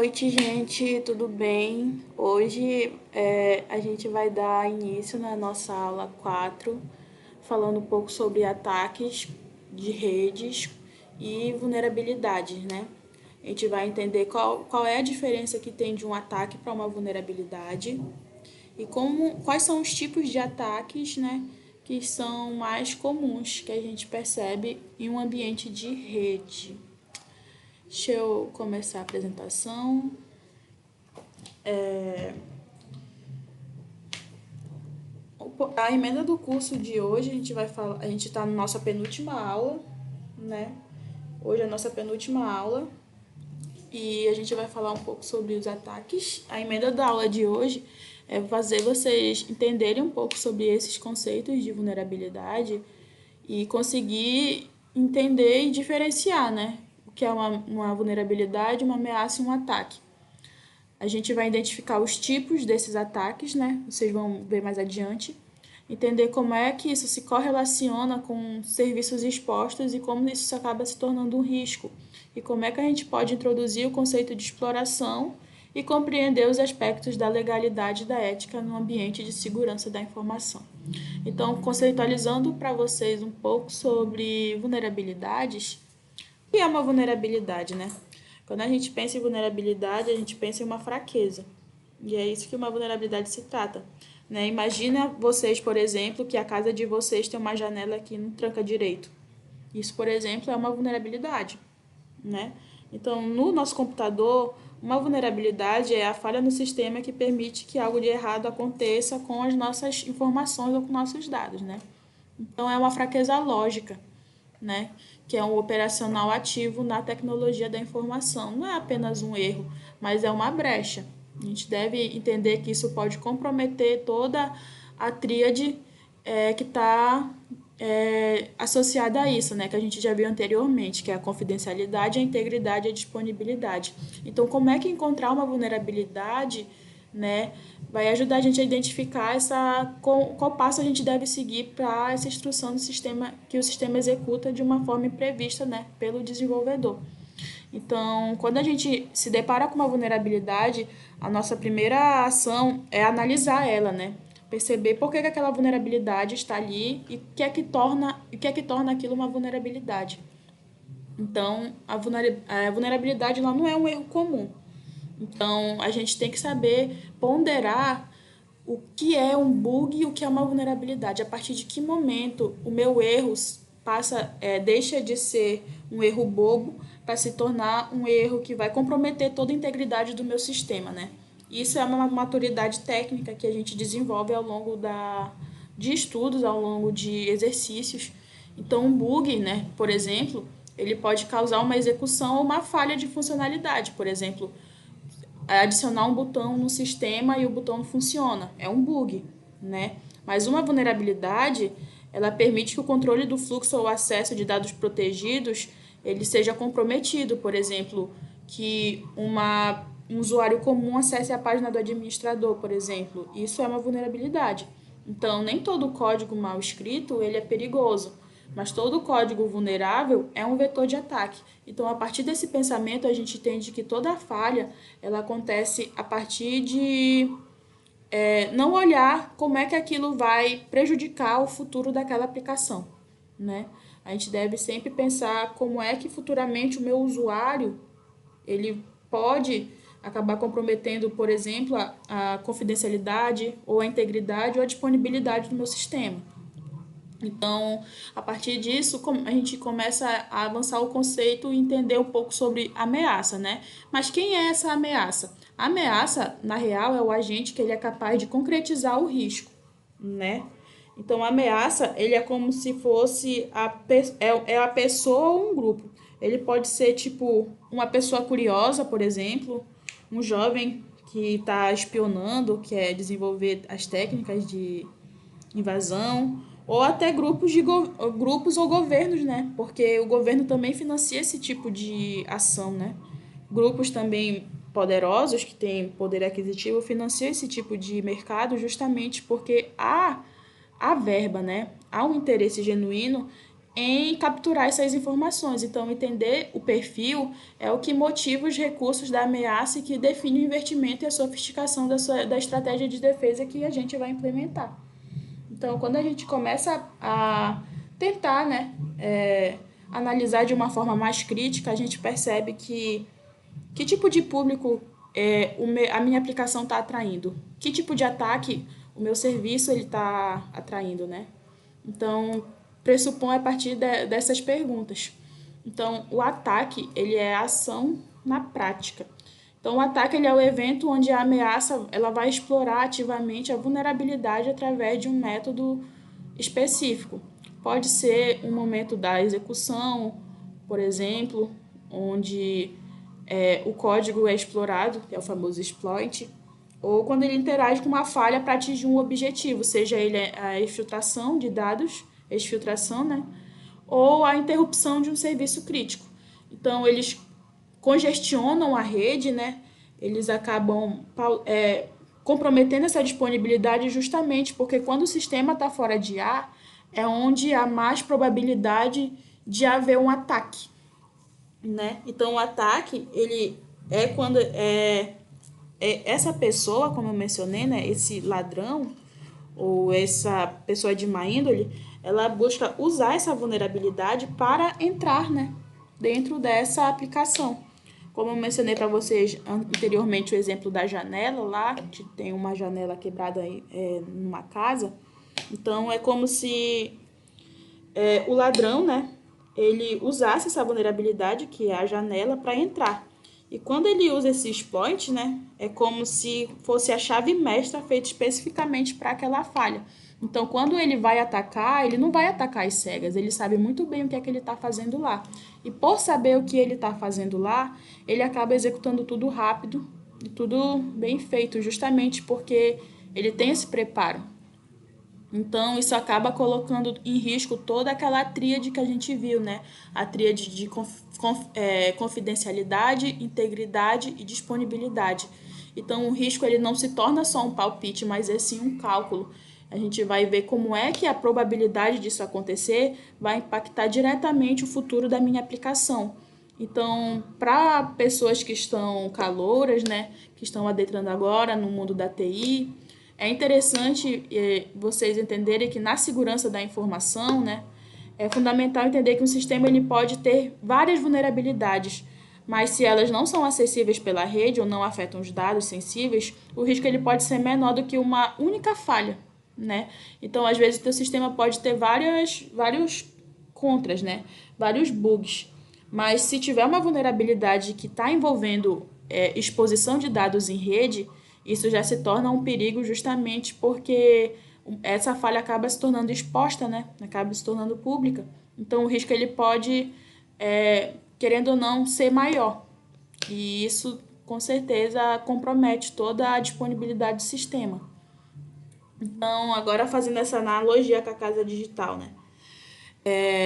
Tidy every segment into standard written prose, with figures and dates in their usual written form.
noite, gente, tudo bem? Hoje a gente vai dar início na nossa aula 4, falando um pouco sobre ataques de redes e vulnerabilidades, né? A gente vai entender qual é a diferença que tem de um ataque para uma vulnerabilidade e quais são os tipos de ataques, né, que são mais comuns que a gente percebe em um ambiente de rede. Deixa eu começar a apresentação. A emenda do curso de hoje, a gente vai falar, a gente está na nossa penúltima aula, né? Hoje é a nossa penúltima aula e a gente vai falar um pouco sobre os ataques. A emenda da aula de hoje é fazer vocês entenderem um pouco sobre esses conceitos de vulnerabilidade e conseguir entender e diferenciar, né? O que é uma vulnerabilidade, uma ameaça e um ataque. A gente vai identificar os tipos desses ataques, né? Vocês vão ver mais adiante. Entender como é que isso se correlaciona com serviços expostos e como isso acaba se tornando um risco. E como é que a gente pode introduzir o conceito de exploração e compreender os aspectos da legalidade e da ética no ambiente de segurança da informação. Então, conceitualizando para vocês um pouco sobre vulnerabilidades, o que é uma vulnerabilidade, né? Quando a gente pensa em vulnerabilidade, a gente pensa em uma fraqueza. E é isso que uma vulnerabilidade se trata. Né? Imagina vocês, por exemplo, que a casa de vocês tem uma janela que não tranca direito. Isso, por exemplo, é uma vulnerabilidade. Né? Então, no nosso computador, uma vulnerabilidade é a falha no sistema que permite que algo de errado aconteça com as nossas informações ou com nossos dados. Né? Então, é uma fraqueza lógica, né? Que é um operacional ativo na tecnologia da informação. Não é apenas um erro, mas é uma brecha. A gente deve entender que isso pode comprometer toda a tríade que está associada a isso, né? Que a gente já viu anteriormente, que é a confidencialidade, a integridade e a disponibilidade. Então, como é que encontrar uma vulnerabilidade, né, vai ajudar a gente a identificar qual passo a gente deve seguir para essa instrução do sistema, que o sistema executa de uma forma prevista, né, pelo desenvolvedor. Então, quando a gente se depara com uma vulnerabilidade, a nossa primeira ação é analisar ela, né? Perceber por que aquela vulnerabilidade está ali e o que é que torna aquilo uma vulnerabilidade. Então, a vulnerabilidade ela não é um erro comum. Então, a gente tem que saber ponderar o que é um bug e o que é uma vulnerabilidade. A partir de que momento o meu erro deixa de ser um erro bobo para se tornar um erro que vai comprometer toda a integridade do meu sistema, né? Isso é uma maturidade técnica que a gente desenvolve ao longo de estudos, ao longo de exercícios. Então, um bug, né, por exemplo, ele pode causar uma execução ou uma falha de funcionalidade. Por exemplo, adicionar um botão no sistema e o botão não funciona. É um bug, né? Mas uma vulnerabilidade, ela permite que o controle do fluxo ou acesso de dados protegidos ele seja comprometido. Por exemplo, que um usuário comum acesse a página do administrador, por exemplo. Isso é uma vulnerabilidade. Então, nem todo código mal escrito ele é perigoso, mas todo código vulnerável é um vetor de ataque. Então, a partir desse pensamento, a gente entende que toda falha ela acontece a partir de não olhar como é que aquilo vai prejudicar o futuro daquela aplicação, né? A gente deve sempre pensar como é que futuramente o meu usuário ele pode acabar comprometendo, por exemplo, a confidencialidade ou a integridade ou a disponibilidade do meu sistema. Então, a partir disso, a gente começa a avançar o conceito e entender um pouco sobre ameaça, né? Mas quem é essa ameaça? A ameaça, na real, é o agente que ele é capaz de concretizar o risco, né? Então, a ameaça, ele é como se fosse a pessoa ou um grupo. Ele pode ser, tipo, uma pessoa curiosa, por exemplo, um jovem que está espionando, que quer desenvolver as técnicas de invasão, ou até grupos ou governos, né? Porque o governo também financia esse tipo de ação, né? Grupos também poderosos, que têm poder aquisitivo, financiam esse tipo de mercado justamente porque há verba, né? Há um interesse genuíno em capturar essas informações. Então, entender o perfil é o que motiva os recursos da ameaça e que define o investimento e a sofisticação da estratégia de defesa que a gente vai implementar. Então, quando a gente começa a tentar, né, analisar de uma forma mais crítica, a gente percebe que tipo de público a minha aplicação está atraindo, que tipo de ataque o meu serviço está atraindo, né? Então, pressupõe a partir dessas perguntas. Então, o ataque, ele é a ação na prática. Então, o ataque ele é o evento onde a ameaça ela vai explorar ativamente a vulnerabilidade através de um método específico. Pode ser um momento da execução, por exemplo, onde o código é explorado, que é o famoso exploit, ou quando ele interage com uma falha para atingir um objetivo, seja ele a exfiltração de dados, exfiltração, né? Ou a interrupção de um serviço crítico. Então, eles congestionam a rede, né? Eles acabam comprometendo essa disponibilidade justamente porque quando o sistema está fora de ar, é onde há mais probabilidade de haver um ataque, né? Então, o ataque, ele é quando essa pessoa, como eu mencionei, né? Esse ladrão ou essa pessoa de má índole, ela busca usar essa vulnerabilidade para entrar, né, dentro dessa aplicação. Como eu mencionei para vocês anteriormente o exemplo da janela lá, que tem uma janela quebrada numa casa. Então, é como se o ladrão, né, ele usasse essa vulnerabilidade, que é a janela, para entrar. E quando ele usa esse exploit, né, é como se fosse a chave mestra feita especificamente para aquela falha. Então, quando ele vai atacar, ele não vai atacar às cegas, ele sabe muito bem o que é que ele está fazendo lá. E por saber o que ele está fazendo lá, ele acaba executando tudo rápido e tudo bem feito, justamente porque ele tem esse preparo. Então, isso acaba colocando em risco toda aquela tríade que a gente viu, né? A tríade de confidencialidade, integridade e disponibilidade. Então, o risco ele não se torna só um palpite, mas é sim um cálculo. A gente vai ver como é que a probabilidade disso acontecer vai impactar diretamente o futuro da minha aplicação. Então, para pessoas que estão calouras, né, que estão adentrando agora no mundo da TI, é interessante vocês entenderem que na segurança da informação, né, é fundamental entender que um sistema ele pode ter várias vulnerabilidades, mas se elas não são acessíveis pela rede ou não afetam os dados sensíveis, o risco ele pode ser menor do que uma única falha, né? Então, às vezes, o teu sistema pode ter vários contras, né? Vários bugs. Mas se tiver uma vulnerabilidade que está envolvendo exposição de dados em rede, isso já se torna um perigo justamente porque essa falha acaba se tornando exposta, né? Acaba se tornando pública. Então, o risco ele pode, querendo ou não, ser maior. E isso, com certeza, compromete toda a disponibilidade do sistema. Então, agora fazendo essa analogia com a casa digital, né?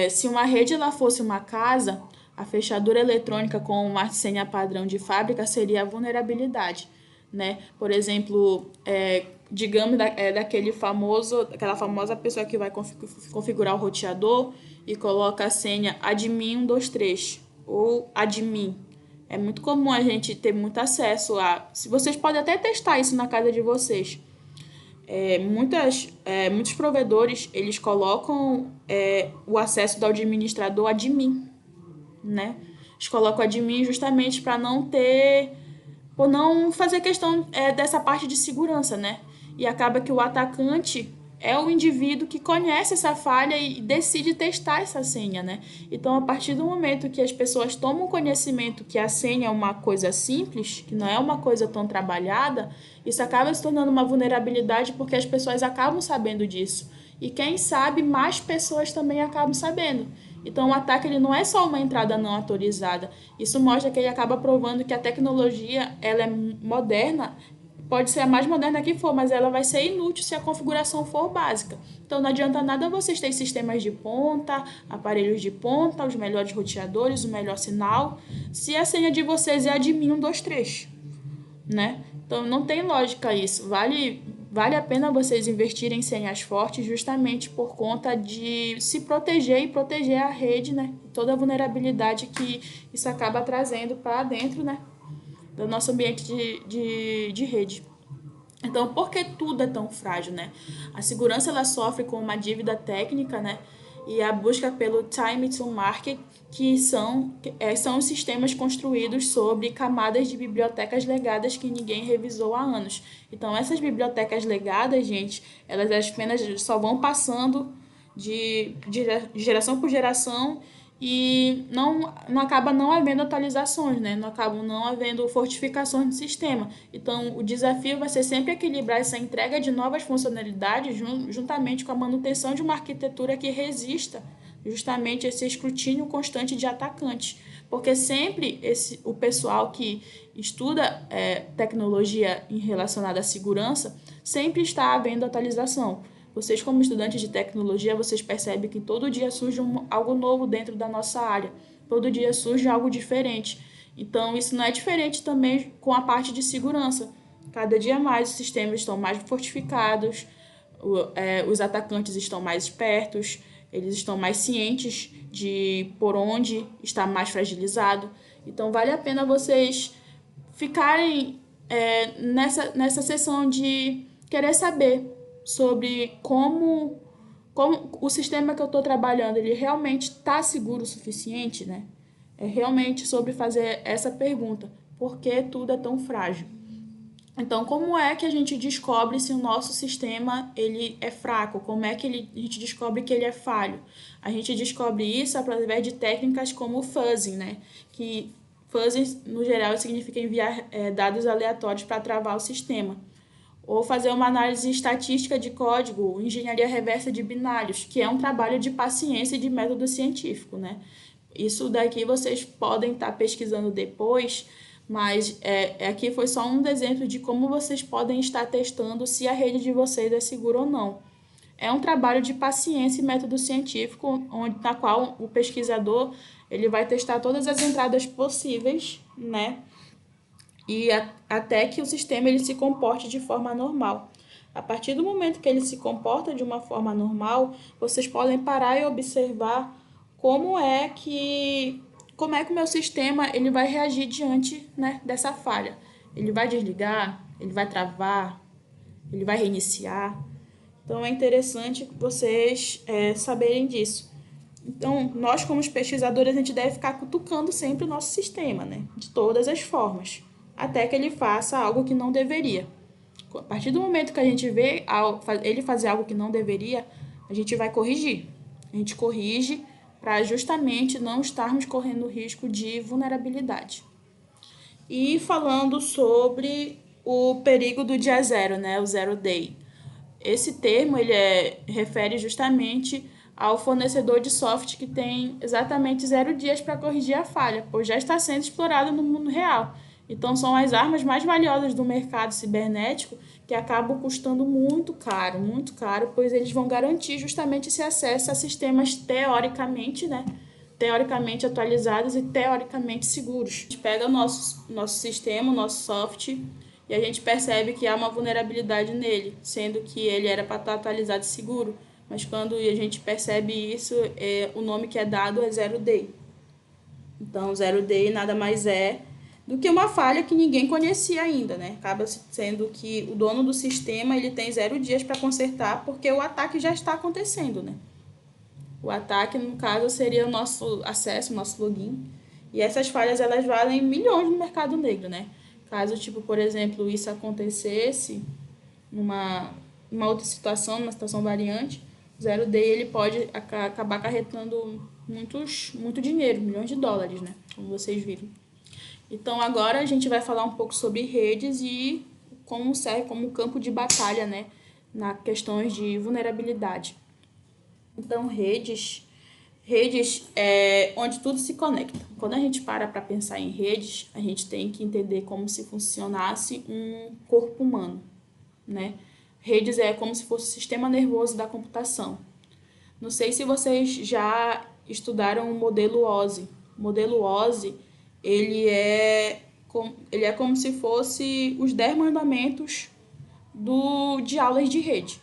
Se uma rede ela fosse uma casa, a fechadura eletrônica com uma senha padrão de fábrica seria a vulnerabilidade, né? Por exemplo, digamos daquela famosa pessoa que vai configurar o roteador e coloca a senha admin 123 ou admin. É muito comum a gente ter muito acesso a. Se vocês podem até testar isso na casa de vocês. Muitos provedores eles colocam o acesso do administrador admin, né? Eles colocam admin justamente para não ter, por não fazer questão dessa parte de segurança, né? E acaba que o atacante é o indivíduo que conhece essa falha e decide testar essa senha, né? Então, a partir do momento que as pessoas tomam conhecimento que a senha é uma coisa simples, que não é uma coisa tão trabalhada, isso acaba se tornando uma vulnerabilidade porque as pessoas acabam sabendo disso. E quem sabe, mais pessoas também acabam sabendo. Então, o ataque ele não é só uma entrada não autorizada. Isso mostra que ele acaba provando que a tecnologia ela é moderna, pode ser a mais moderna que for, mas ela vai ser inútil se a configuração for básica. Então, não adianta nada vocês terem sistemas de ponta, aparelhos de ponta, os melhores roteadores, o melhor sinal, se a senha de vocês é admin 123, né? Então, não tem lógica isso. vale a pena vocês investirem em senhas fortes justamente por conta de se proteger e proteger a rede, né? Toda a vulnerabilidade que isso acaba trazendo para dentro, né? Do nosso ambiente de rede. Então, por que tudo é tão frágil, né? A segurança ela sofre com uma dívida técnica, né? E a busca pelo time to market, que são os sistemas construídos sobre camadas de bibliotecas legadas que ninguém revisou há anos. Então, essas bibliotecas legadas, gente, elas apenas só vão passando de geração por geração e não acaba não havendo atualizações, né? Não acabam não havendo fortificações do sistema. Então, o desafio vai ser sempre equilibrar essa entrega de novas funcionalidades juntamente com a manutenção de uma arquitetura que resista justamente esse escrutínio constante de atacantes. Porque sempre o pessoal que estuda tecnologia relacionada à segurança, sempre está havendo atualização. Vocês, como estudantes de tecnologia, vocês percebem que todo dia surge algo novo dentro da nossa área. Todo dia surge algo diferente. Então, isso não é diferente também com a parte de segurança. Cada dia mais os sistemas estão mais fortificados, os atacantes estão mais espertos, eles estão mais cientes de por onde está mais fragilizado. Então, vale a pena vocês ficarem nessa sessão de querer saber sobre como o sistema que eu estou trabalhando, ele realmente está seguro o suficiente, né? É realmente sobre fazer essa pergunta. Por que tudo é tão frágil? Então, como é que a gente descobre se o nosso sistema ele é fraco? Como é que a gente descobre que ele é falho? A gente descobre isso através de técnicas como o fuzzing, né? Que fuzzing, no geral, significa enviar dados aleatórios para travar o sistema. Ou fazer uma análise estatística de código, engenharia reversa de binários, que é um trabalho de paciência e de método científico, né? Isso daqui vocês podem estar pesquisando depois, mas aqui foi só um exemplo de como vocês podem estar testando se a rede de vocês é segura ou não. É um trabalho de paciência e método científico, na qual o pesquisador ele vai testar todas as entradas possíveis, né? E até que o sistema ele se comporte de forma normal. A partir do momento que ele se comporta de uma forma normal, vocês podem parar e observar como é que o meu sistema ele vai reagir diante, né, dessa falha. Ele vai desligar, ele vai travar, ele vai reiniciar. Então é interessante vocês saberem disso. Então, nós como pesquisadores, a gente deve ficar cutucando sempre o nosso sistema, né? De todas as formas, até que ele faça algo que não deveria. A partir do momento que a gente vê ele fazer algo que não deveria, a gente vai corrigir. A gente corrige para justamente não estarmos correndo risco de vulnerabilidade. E falando sobre o perigo do dia zero, né? O zero day. Esse termo ele refere justamente ao fornecedor de software que tem exatamente 0 dias para corrigir a falha, pois já está sendo explorado no mundo real. Então, são as armas mais valiosas do mercado cibernético que acabam custando muito caro, pois eles vão garantir justamente esse acesso a sistemas teoricamente, né? Teoricamente atualizados e teoricamente seguros. A gente pega o nosso sistema, o nosso software, e a gente percebe que há uma vulnerabilidade nele, sendo que ele era para estar atualizado e seguro. Mas quando a gente percebe isso, o nome que é dado é zero day. Então, zero day nada mais é do que uma falha que ninguém conhecia ainda, né? Acaba sendo que o dono do sistema ele tem 0 dias para consertar, porque o ataque já está acontecendo, né? O ataque, no caso, seria o nosso acesso, o nosso login. E essas falhas, elas valem milhões no mercado negro, né? Caso, tipo, por exemplo, isso acontecesse numa outra situação, numa situação variante, o zero day ele pode acabar acarretando muito dinheiro, milhões de dólares, né? Como vocês viram. Então, agora a gente vai falar um pouco sobre redes e como serve como campo de batalha, né? Na questões de vulnerabilidade. Então, redes é onde tudo se conecta. Quando a gente para pensar em redes, a gente tem que entender como se funcionasse um corpo humano, né? Redes é como se fosse o sistema nervoso da computação. Não sei se vocês já estudaram o modelo OSI. O modelo OSI, ele é como se fosse os 10 mandamentos de aulas de rede.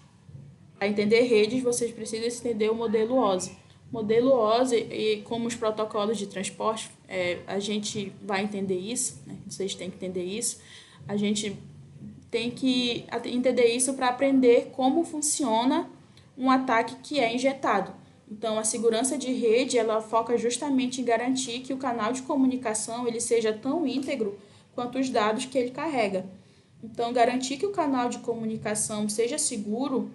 Para entender redes, vocês precisam entender o modelo OSI. Modelo OSI, e como os protocolos de transporte, a gente vai entender isso, né? Vocês têm que entender isso. A gente tem que entender isso para aprender como funciona um ataque que é injetado. Então, a segurança de rede, ela foca justamente em garantir que o canal de comunicação ele seja tão íntegro quanto os dados que ele carrega. Então, garantir que o canal de comunicação seja seguro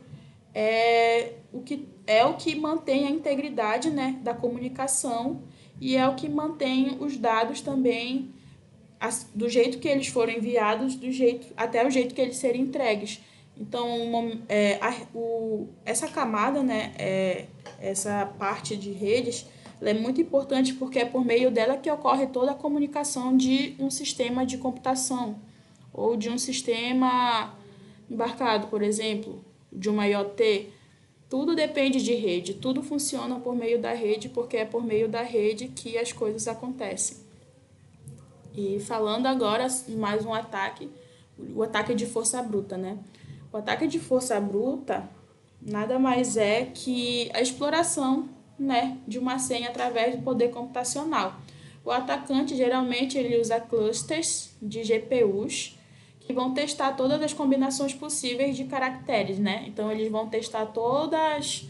é o que mantém a integridade, né, da comunicação e é o que mantém os dados também do jeito que eles foram enviados, até o jeito que eles serem entregues. Então, essa camada, né, essa parte de redes, ela é muito importante porque é por meio dela que ocorre toda a comunicação de um sistema de computação ou de um sistema embarcado, por exemplo, de uma IoT. Tudo depende de rede, tudo funciona por meio da rede porque é por meio da rede que as coisas acontecem. E falando agora mais um ataque, o ataque de força bruta, né? O ataque de força bruta nada mais é que a exploração, né, de uma senha através do poder computacional. O atacante geralmente ele usa clusters de GPUs que vão testar todas as combinações possíveis de caracteres, né? Então eles vão testar todas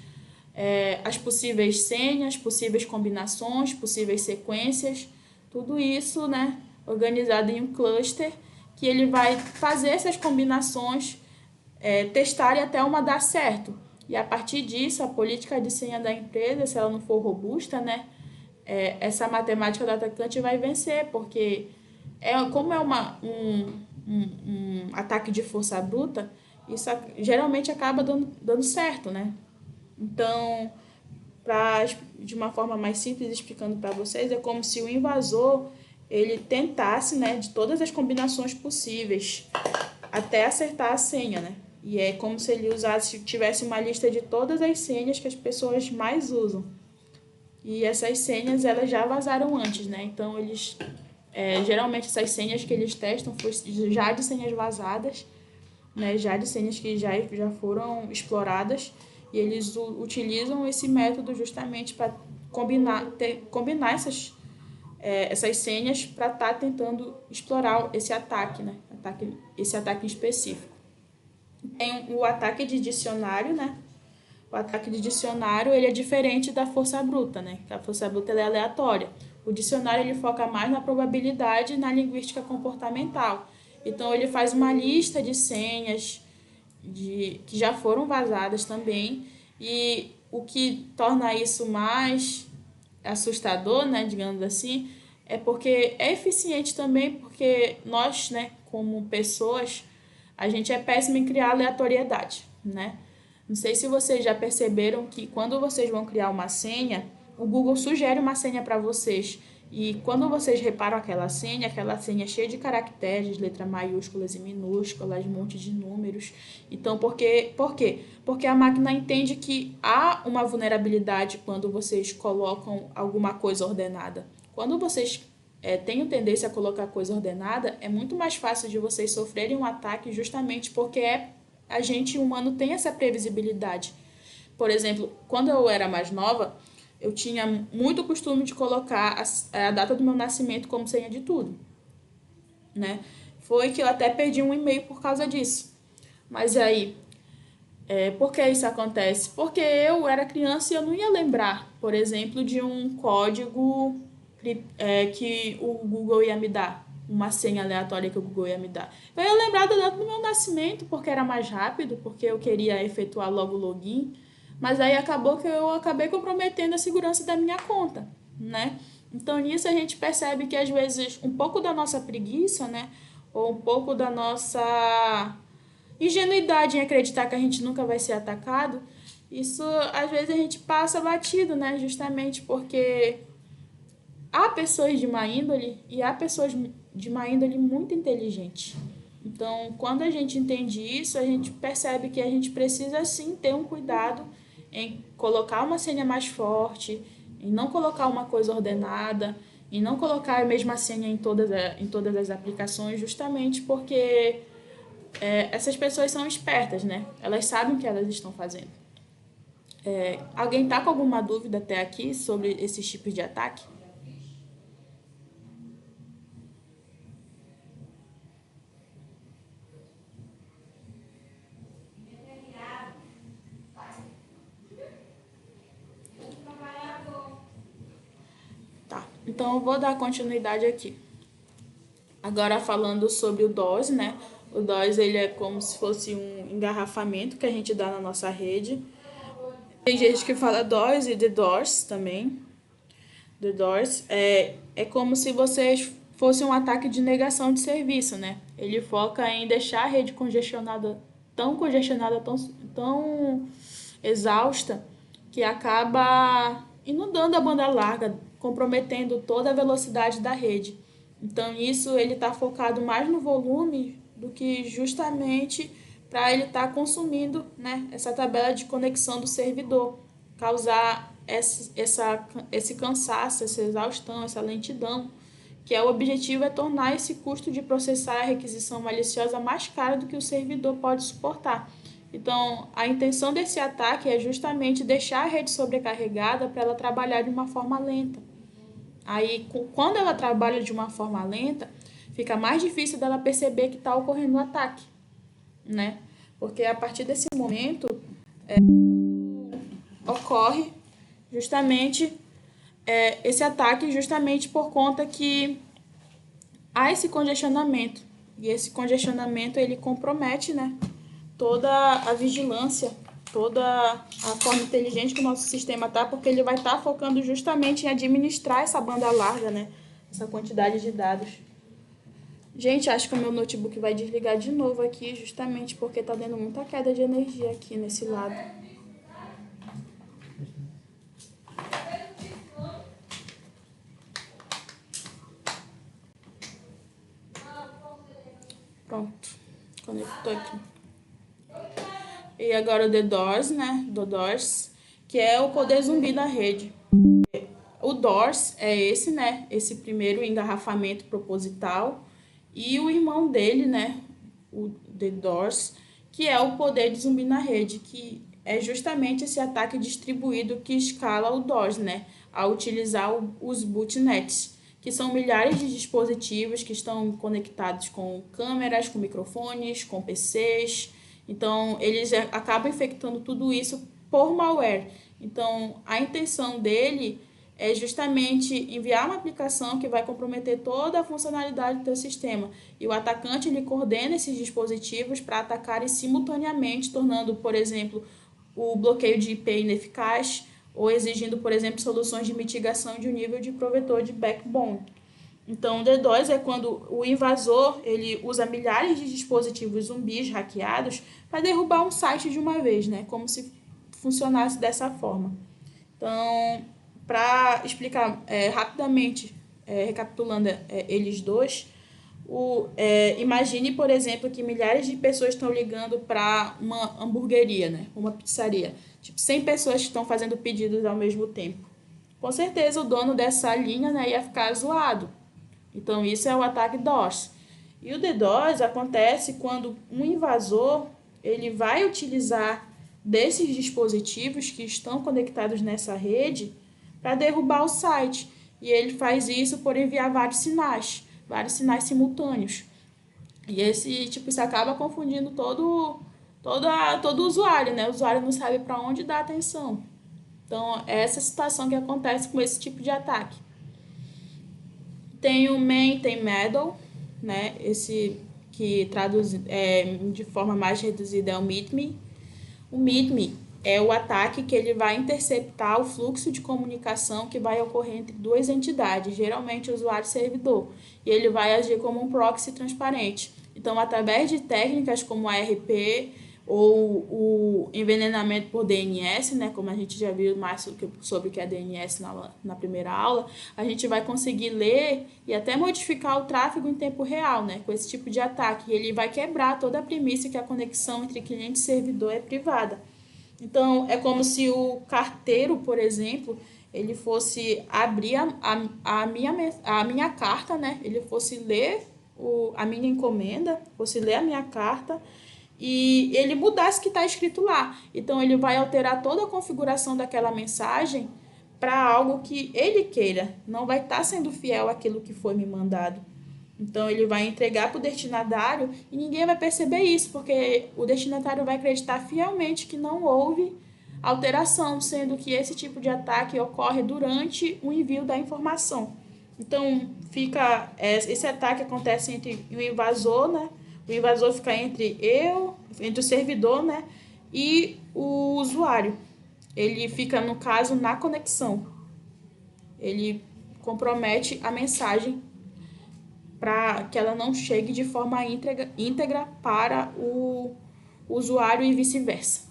as possíveis senhas, possíveis combinações, possíveis sequências, tudo isso, né, organizado em um cluster que ele vai fazer essas combinações, testar e até uma dar certo. E a partir disso, a política de senha da empresa, se ela não for robusta, né, essa matemática do atacante vai vencer, porque como é um ataque de força bruta, isso geralmente acaba dando certo, né? Então, de uma forma mais simples explicando para vocês, é como se o invasor ele tentasse, né, de todas as combinações possíveis até acertar a senha, né? E é como se ele tivesse uma lista de todas as senhas que as pessoas mais usam. E essas senhas elas já vazaram antes, né? Então geralmente essas senhas que eles testam já de senhas vazadas, né? Já de senhas que já foram exploradas. E eles utilizam esse método justamente para combinar essas senhas para estar tentando explorar esse ataque, né? Esse ataque em específico. Tem o ataque de dicionário, né? O ataque de dicionário ele é diferente da força bruta, né? A força bruta ela é aleatória. O dicionário ele foca mais na probabilidade e na linguística comportamental. Então ele faz uma lista de senhas que já foram vazadas também, e o que torna isso mais assustador, né, digamos assim, é porque é eficiente também, porque nós, né, como pessoas, a gente é péssimo em criar aleatoriedade, né? Não sei se vocês já perceberam que quando vocês vão criar uma senha, o Google sugere uma senha para vocês. E quando vocês reparam aquela senha é cheia de caracteres, letras maiúsculas e minúsculas, um monte de números. Então, por quê? Porque a máquina entende que há uma vulnerabilidade quando vocês colocam alguma coisa ordenada. Quando vocês têm tendência a colocar coisa ordenada, é muito mais fácil de vocês sofrerem um ataque justamente porque a gente humano tem essa previsibilidade. Por exemplo, quando eu era mais nova, eu tinha muito costume de colocar a data do meu nascimento como senha de tudo, né? Foi que eu até perdi um e-mail por causa disso. Mas aí, por que isso acontece? Porque eu era criança e eu não ia lembrar, por exemplo, de um código que o Google ia me dar, uma senha aleatória que o Google ia me dar. Eu ia lembrar da data do meu nascimento, porque era mais rápido, porque eu queria efetuar logo o login, mas aí acabou que eu acabei comprometendo a segurança da minha conta, né? Então, nisso a gente percebe que, às vezes, um pouco da nossa preguiça, né? Ou um pouco da nossa ingenuidade em acreditar que a gente nunca vai ser atacado, isso, às vezes, a gente passa batido, né? Justamente porque há pessoas de má índole e há pessoas de má índole muito inteligentes. Então, quando a gente entende isso, a gente percebe que a gente precisa sim ter um cuidado em colocar uma senha mais forte, em não colocar uma coisa ordenada, em não colocar a mesma senha em todas as aplicações, justamente porque essas pessoas são espertas, né? Elas sabem o que elas estão fazendo. Alguém está com alguma dúvida até aqui sobre esses tipos de ataque? Tá, então eu vou dar continuidade aqui. Agora falando sobre o DOS, né? O DOS ele é como se fosse um engarrafamento que a gente dá na nossa rede. Tem gente que fala DOS e DDoS também. DDoS é como se você fosse um ataque de negação de serviço, né? Ele foca em deixar a rede congestionada, tão exausta, que acaba inundando a banda larga, comprometendo toda a velocidade da rede. Então, isso ele está focado mais no volume do que justamente para ele estar consumindo, né, essa tabela de conexão do servidor, causar esse cansaço, essa exaustão, essa lentidão, que o objetivo é tornar esse custo de processar a requisição maliciosa mais caro do que o servidor pode suportar. Então, a intenção desse ataque é justamente deixar a rede sobrecarregada para ela trabalhar de uma forma lenta. Aí, quando ela trabalha de uma forma lenta, fica mais difícil dela perceber que está ocorrendo um ataque, né? Porque a partir desse momento ocorre justamente esse ataque justamente por conta que há esse congestionamento. E esse congestionamento ele compromete, né, toda a vigilância, toda a forma inteligente que o nosso sistema está, porque ele vai estar focando justamente em administrar essa banda larga, né, essa quantidade de dados. Gente, acho que o meu notebook vai desligar de novo aqui, justamente porque está dando muita queda de energia aqui nesse lado. Pronto, conectou aqui. E agora o DDoS, né? DDoS, que é o poder zumbi da rede. O DOS é esse, né? Esse primeiro engarrafamento proposital. E o irmão dele, né? O DDoS, que é o poder de zumbi na rede, que é justamente esse ataque distribuído que escala o DOS, né? A utilizar os bootnets, que são milhares de dispositivos que estão conectados com câmeras, com microfones, com PCs. Então, eles acabam infectando tudo isso por malware. Então, a intenção dele é justamente enviar uma aplicação que vai comprometer toda a funcionalidade do teu sistema. E o atacante ele coordena esses dispositivos para atacarem simultaneamente, tornando, por exemplo, o bloqueio de IP ineficaz ou exigindo, por exemplo, soluções de mitigação de um nível de provedor de backbone. Então, o DDoS é quando o invasor ele usa milhares de dispositivos zumbis hackeados para derrubar um site de uma vez, né? Como se funcionasse dessa forma. Então, para explicar rapidamente, recapitulando eles dois, imagine, por exemplo, que milhares de pessoas estão ligando para uma hamburgueria, né? Uma pizzaria. Tipo, 100 pessoas que estão fazendo pedidos ao mesmo tempo. Com certeza o dono dessa linha, né, ia ficar zoado. Então, isso é o ataque DOS. E o DDoS acontece quando um invasor ele vai utilizar desses dispositivos que estão conectados nessa rede para derrubar o site. E ele faz isso por enviar vários sinais simultâneos. E isso acaba confundindo todo usuário, né? O usuário não sabe para onde dar atenção. Então, é essa situação que acontece com esse tipo de ataque. Tem o main, tem middle, né? Esse que traduz de forma mais reduzida é o meet-me. O meet-me é o ataque que ele vai interceptar o fluxo de comunicação que vai ocorrer entre duas entidades, geralmente usuário e servidor, e ele vai agir como um proxy transparente. Então, através de técnicas como ARP ou o envenenamento por DNS, né, como a gente já viu mais sobre o que é DNS na primeira aula, a gente vai conseguir ler e até modificar o tráfego em tempo real, né, com esse tipo de ataque. E ele vai quebrar toda a premissa que a conexão entre cliente e servidor é privada. Então, é como se o carteiro, por exemplo, ele fosse abrir a minha carta, né? Ele fosse ler a minha encomenda, fosse ler a minha carta e ele mudasse o que está escrito lá. Então, ele vai alterar toda a configuração daquela mensagem para algo que ele queira. Não vai estar sendo fiel àquilo que foi me mandado. Então, ele vai entregar para o destinatário e ninguém vai perceber isso, porque o destinatário vai acreditar fielmente que não houve alteração, sendo que esse tipo de ataque ocorre durante o envio da informação. Então, esse ataque acontece entre o invasor, né? O invasor fica entre o servidor, né? E o usuário. Ele fica, no caso, na conexão. Ele compromete a mensagem para que ela não chegue de forma íntegra para o usuário e vice-versa.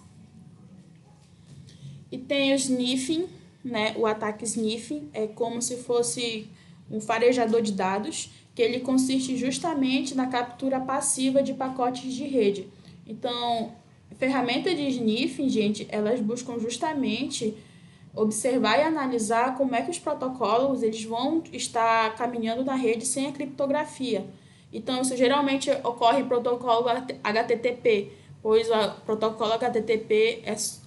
E tem o sniffing, né? O ataque sniffing é como se fosse um farejador de dados, que ele consiste justamente na captura passiva de pacotes de rede. Então, ferramentas de sniffing, gente, elas buscam justamente observar e analisar como é que os protocolos eles vão estar caminhando na rede sem a criptografia. Então, isso geralmente ocorre em protocolo HTTP, pois o protocolo HTTP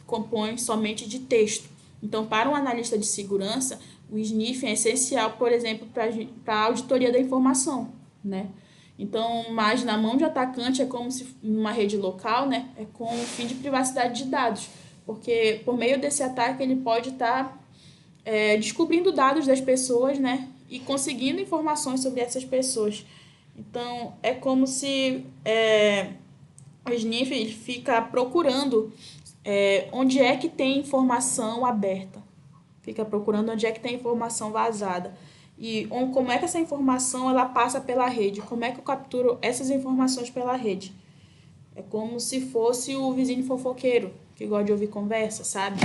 compõe somente de texto. Então, para um analista de segurança, o sniffing é essencial, por exemplo, para a auditoria da informação, né? Então, mas na mão de atacante é como se numa rede local, né? É com o fim de privacidade de dados, porque por meio desse ataque ele pode estar descobrindo dados das pessoas, né? E conseguindo informações sobre essas pessoas. Então, é como se o sniff ele fica procurando onde é que tem informação aberta. Fica procurando onde é que tem informação vazada. E como é que essa informação ela passa pela rede. Como é que eu capturo essas informações pela rede. É como se fosse o vizinho fofoqueiro, que gosta de ouvir conversa, sabe?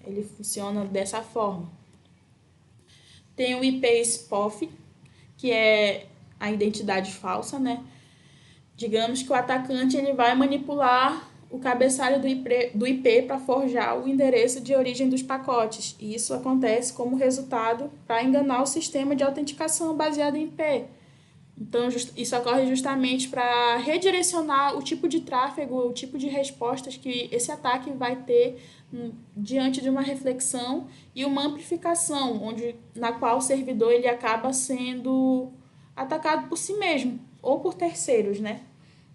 Ele funciona dessa forma. Tem o IP spoofing, que é a identidade falsa, né? Digamos que o atacante ele vai manipular o cabeçalho do IP para forjar o endereço de origem dos pacotes. E isso acontece como resultado para enganar o sistema de autenticação baseado em IP. Então, isso ocorre justamente para redirecionar o tipo de tráfego, o tipo de respostas que esse ataque vai ter diante de uma reflexão e uma amplificação, na qual o servidor ele acaba sendo atacado por si mesmo ou por terceiros, né?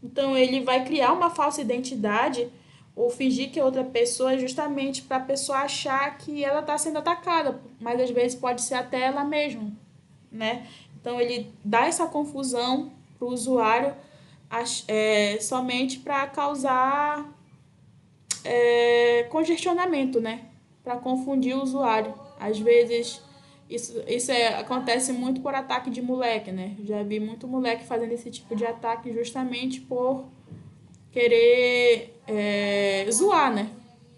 Então, ele vai criar uma falsa identidade ou fingir que é outra pessoa justamente para a pessoa achar que ela está sendo atacada, mas às vezes pode ser até ela mesma, né? Então, ele dá essa confusão para o usuário somente para causar congestionamento, né? Para confundir o usuário. Às vezes, isso acontece muito por ataque de moleque, né? Já vi muito moleque fazendo esse tipo de ataque justamente por querer zoar, né?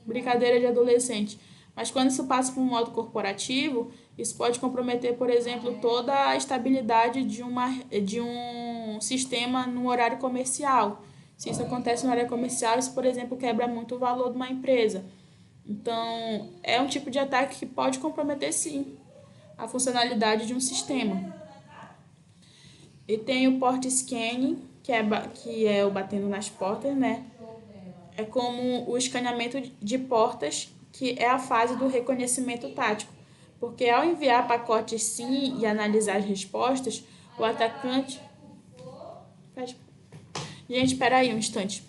Brincadeira de adolescente. Mas quando isso passa para um modo corporativo, isso pode comprometer, por exemplo, toda a estabilidade de um sistema no horário comercial. Se isso acontece no horário comercial, isso, por exemplo, quebra muito o valor de uma empresa. Então, é um tipo de ataque que pode comprometer, sim, a funcionalidade de um sistema. E tem o port scanning, que é o batendo nas portas, né? É como o escaneamento de portas, que é a fase do reconhecimento tático. Porque ao enviar pacotes SIM e analisar as respostas, o atacante... Gente, espera aí um instante.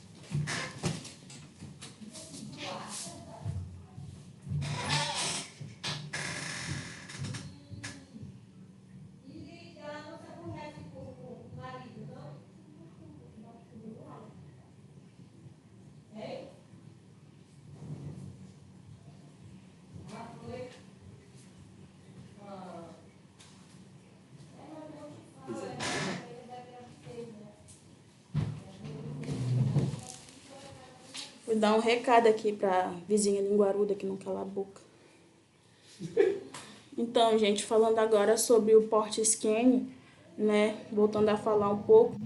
Vou dar um recado aqui pra vizinha linguaruda que não cala a boca. Então, gente, falando agora sobre o port scanning, né? Voltando a falar um pouco,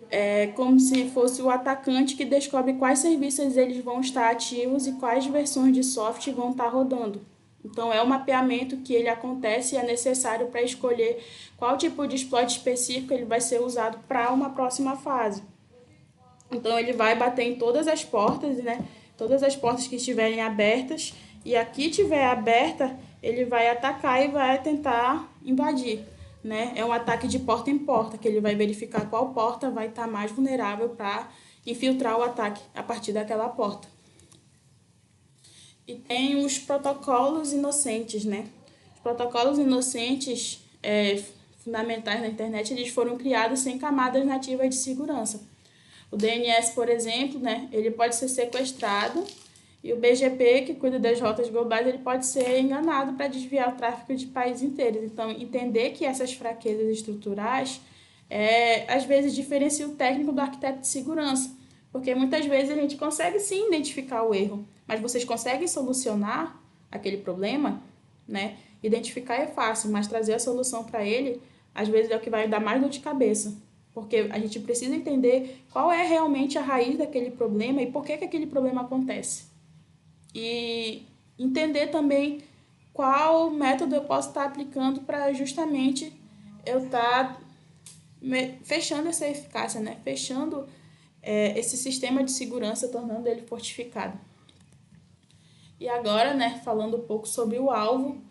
é como se fosse o atacante que descobre quais serviços eles vão estar ativos e quais versões de software vão estar rodando, Então, é o mapeamento que ele acontece e é necessário para escolher qual tipo de exploit específico ele vai ser usado para uma próxima fase. Então, ele vai bater em todas as portas, né? Todas as portas que estiverem abertas. E a que estiver aberta, ele vai atacar e vai tentar invadir, né? É um ataque de porta em porta, que ele vai verificar qual porta vai estar mais vulnerável para infiltrar o ataque a partir daquela porta. E tem os protocolos inocentes, né? Os protocolos inocentes fundamentais na internet, eles foram criados sem camadas nativas de segurança. O DNS, por exemplo, né, ele pode ser sequestrado e o BGP, que cuida das rotas globais, ele pode ser enganado para desviar o tráfego de países inteiros. Então, entender que essas fraquezas estruturais, às vezes, diferencia o técnico do arquiteto de segurança, porque muitas vezes a gente consegue sim identificar o erro, mas vocês conseguem solucionar aquele problema, né? Identificar é fácil, mas trazer a solução para ele, às vezes, é o que vai dar mais dor de cabeça. Porque a gente precisa entender qual é realmente a raiz daquele problema e por que aquele problema acontece. E entender também qual método eu posso estar aplicando para justamente eu estar fechando essa eficácia, né? Fechando esse sistema de segurança, tornando ele fortificado. E agora, né, falando um pouco sobre o alvo,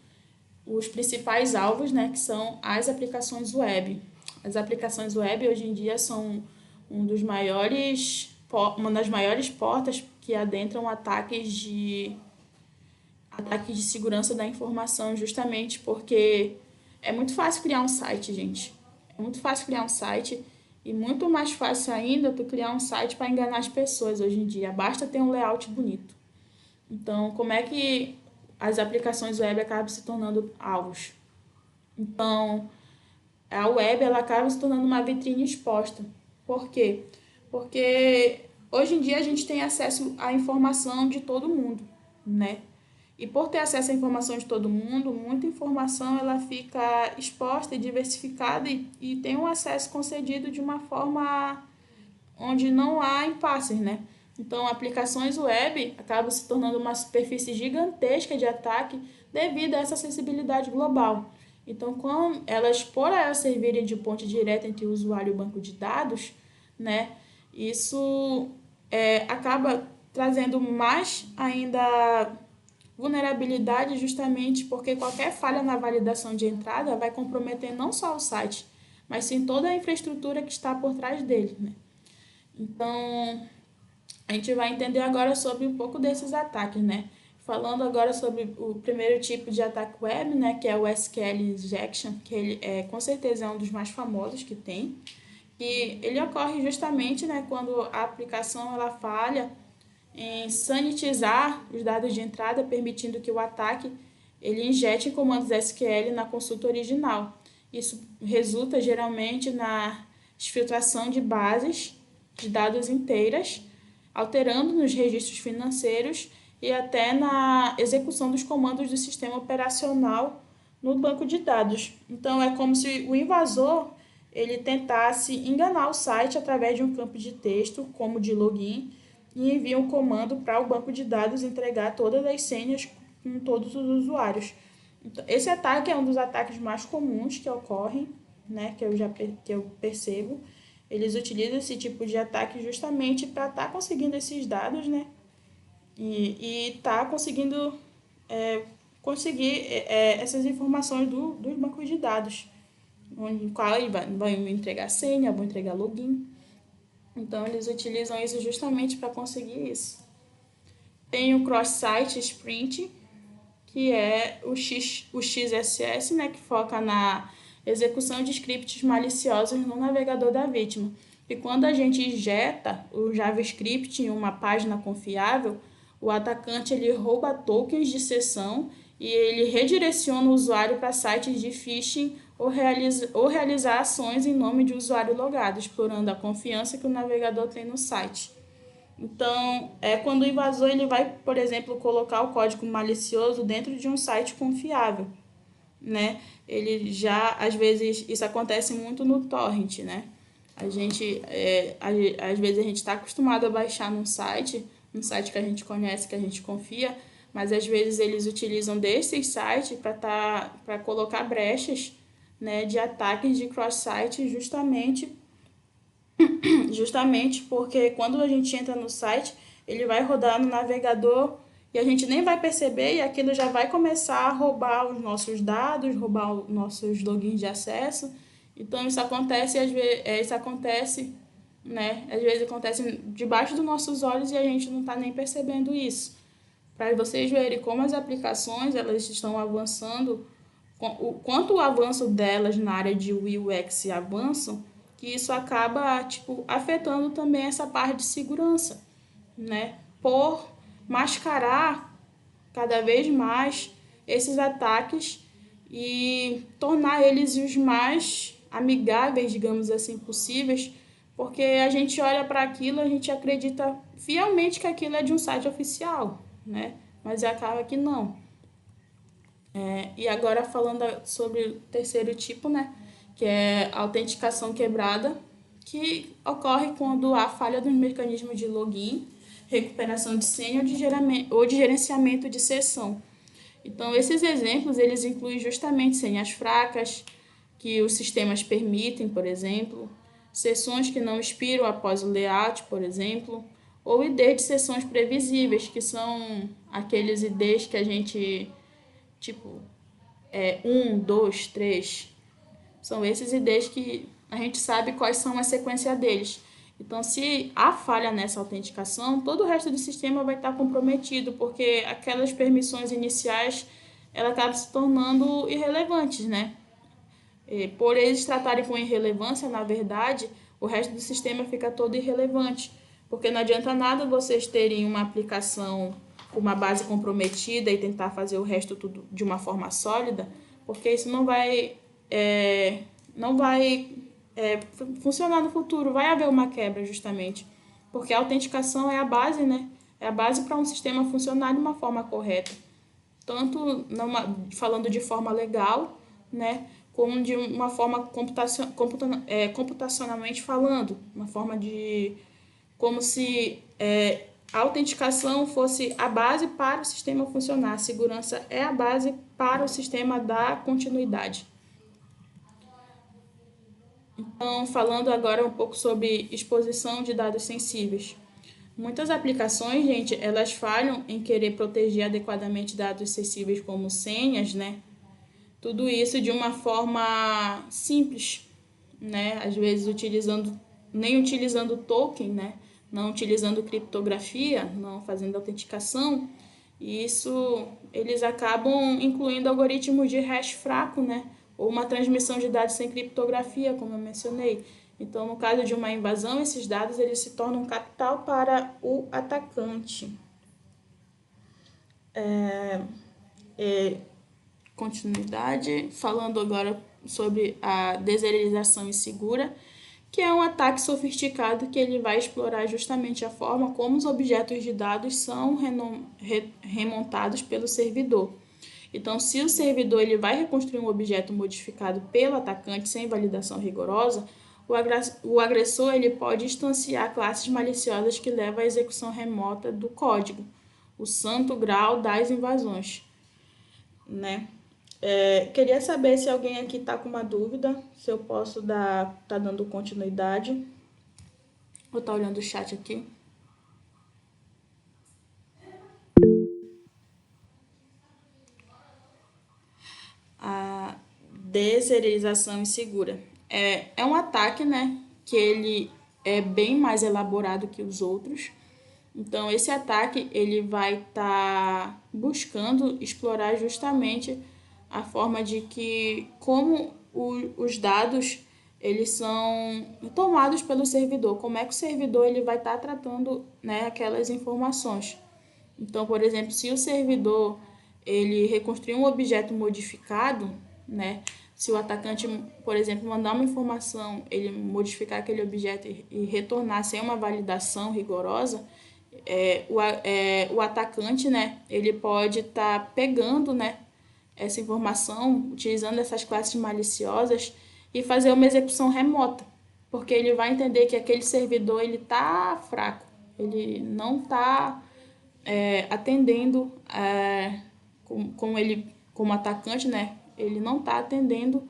os principais alvos, né, que são as aplicações web. As aplicações web hoje em dia são uma das maiores portas que adentram ataques de segurança da informação, justamente porque é muito fácil criar um site, gente. É muito fácil criar um site e muito mais fácil ainda tu criar um site para enganar as pessoas hoje em dia. Basta ter um layout bonito. Então, como é que as aplicações web acabam se tornando alvos? Então, a web ela acaba se tornando uma vitrine exposta. Por quê? Porque hoje em dia a gente tem acesso à informação de todo mundo, né? E por ter acesso à informação de todo mundo, muita informação ela fica exposta e diversificada e tem um acesso concedido de uma forma onde não há impasses, né? Então, aplicações web acabam se tornando uma superfície gigantesca de ataque devido a essa acessibilidade global. Então, por elas servirem de ponte direta entre o usuário e o banco de dados, né, isso acaba trazendo mais ainda vulnerabilidade justamente porque qualquer falha na validação de entrada vai comprometer não só o site, mas sim toda a infraestrutura que está por trás dele, né? Então, a gente vai entender agora sobre um pouco desses ataques, né? Falando agora sobre o primeiro tipo de ataque web, né, que é o SQL injection, que ele com certeza é um dos mais famosos que tem. E ele ocorre justamente, né, quando a aplicação ela falha em sanitizar os dados de entrada, permitindo que o ataque ele injete comandos SQL na consulta original. Isso resulta geralmente na exfiltração de bases de dados inteiras, alterando nos registros financeiros e até na execução dos comandos do sistema operacional no banco de dados. Então, é como se o invasor ele tentasse enganar o site através de um campo de texto, como de login, e envia um comando para o banco de dados entregar todas as senhas com todos os usuários. Então, esse ataque é um dos ataques mais comuns que ocorrem, né, que eu percebo. Eles utilizam esse tipo de ataque justamente para estar conseguindo esses dados, né, e tá conseguindo conseguir essas informações dos bancos de dados, onde qual ele vai entregar senha, vai entregar login. Então, eles utilizam isso justamente para conseguir isso. Tem o cross-site sprint, que é o XSS, né, que foca na execução de scripts maliciosos no navegador da vítima. E quando a gente injeta o JavaScript em uma página confiável, o atacante ele rouba tokens de sessão e ele redireciona o usuário para sites de phishing ou realizar ações em nome de usuário logado, explorando a confiança que o navegador tem no site. Então, quando o invasor ele vai, por exemplo, colocar o código malicioso dentro de um site confiável, né? Ele já, às vezes, isso acontece muito no torrent, né? Às vezes a gente está acostumado a baixar um site que a gente conhece, que a gente confia, mas às vezes eles utilizam desses sites para colocar brechas, né, de ataques de cross-site justamente porque quando a gente entra no site, ele vai rodar no navegador e a gente nem vai perceber e aquilo já vai começar a roubar os nossos dados, roubar os nossos logins de acesso. Então isso acontece, às vezes, isso acontece, né? Às vezes acontece debaixo dos nossos olhos e a gente não está nem percebendo isso. Para vocês verem como as aplicações elas estão avançando, o quanto o avanço delas na área de UX avançam, que isso acaba afetando também essa parte de segurança, né? Por mascarar cada vez mais esses ataques e tornar eles os mais amigáveis, digamos assim, possíveis, porque a gente olha para aquilo, a gente acredita fielmente que aquilo é de um site oficial, né? Mas acaba que não. E agora falando sobre o terceiro tipo, né? Que é a autenticação quebrada, que ocorre quando há falha dos mecanismos de login, recuperação de senha ou de gerenciamento de sessão. Então, esses exemplos, eles incluem justamente senhas fracas, que os sistemas permitem, por exemplo, sessões que não expiram após o layout, por exemplo, ou IDs de sessões previsíveis, que são aqueles IDs que a gente, tipo, 1, 2, 3, são esses IDs que a gente sabe quais são a sequência deles. Então, se há falha nessa autenticação, todo o resto do sistema vai estar comprometido, porque aquelas permissões iniciais ela acabam se tornando irrelevantes, né? Por eles tratarem com irrelevância, na verdade, o resto do sistema fica todo irrelevante, porque não adianta nada vocês terem uma aplicação com uma base comprometida e tentar fazer o resto tudo de uma forma sólida, porque isso não vai funcionar no futuro, vai haver uma quebra justamente, porque a autenticação é a base, né? É a base para um sistema funcionar de uma forma correta, tanto falando de forma legal, né, como de uma forma computacionalmente falando, uma forma de como se a autenticação fosse a base para o sistema funcionar. A segurança é a base para o sistema dar continuidade. Então, falando agora um pouco sobre exposição de dados sensíveis. Muitas aplicações, gente, elas falham em querer proteger adequadamente dados sensíveis como senhas, né? Tudo isso de uma forma simples, né? Às vezes nem utilizando token, né? Não utilizando criptografia, não fazendo autenticação. E isso eles acabam incluindo algoritmos de hash fraco, né? Ou uma transmissão de dados sem criptografia, como eu mencionei. Então, no caso de uma invasão, esses dados eles se tornam capital para o atacante. Continuidade, falando agora sobre a deserialização insegura, que é um ataque sofisticado que ele vai explorar justamente a forma como os objetos de dados são remontados pelo servidor. Então, se o servidor ele vai reconstruir um objeto modificado pelo atacante sem validação rigorosa, o agressor ele pode instanciar classes maliciosas que levam à execução remota do código, o santo grau das invasões, né? Queria saber se alguém aqui está com uma dúvida, se eu posso tá dando continuidade. Vou estar olhando o chat aqui. A deserialização insegura é um ataque, né, que ele é bem mais elaborado que os outros. Então, esse ataque ele vai estar buscando explorar justamente a forma de que como os dados eles são tomados pelo servidor, como é que o servidor ele vai estar tratando, né, aquelas informações. Então, por exemplo, se o servidor ele reconstruir um objeto modificado, né, se o atacante, por exemplo, mandar uma informação, ele modificar aquele objeto e retornar sem uma validação rigorosa, o atacante, né, ele pode estar pegando, né, essa informação, utilizando essas classes maliciosas e fazer uma execução remota, porque ele vai entender que aquele servidor ele está fraco, ele não está atendendo, como atacante, né? Ele não está atendendo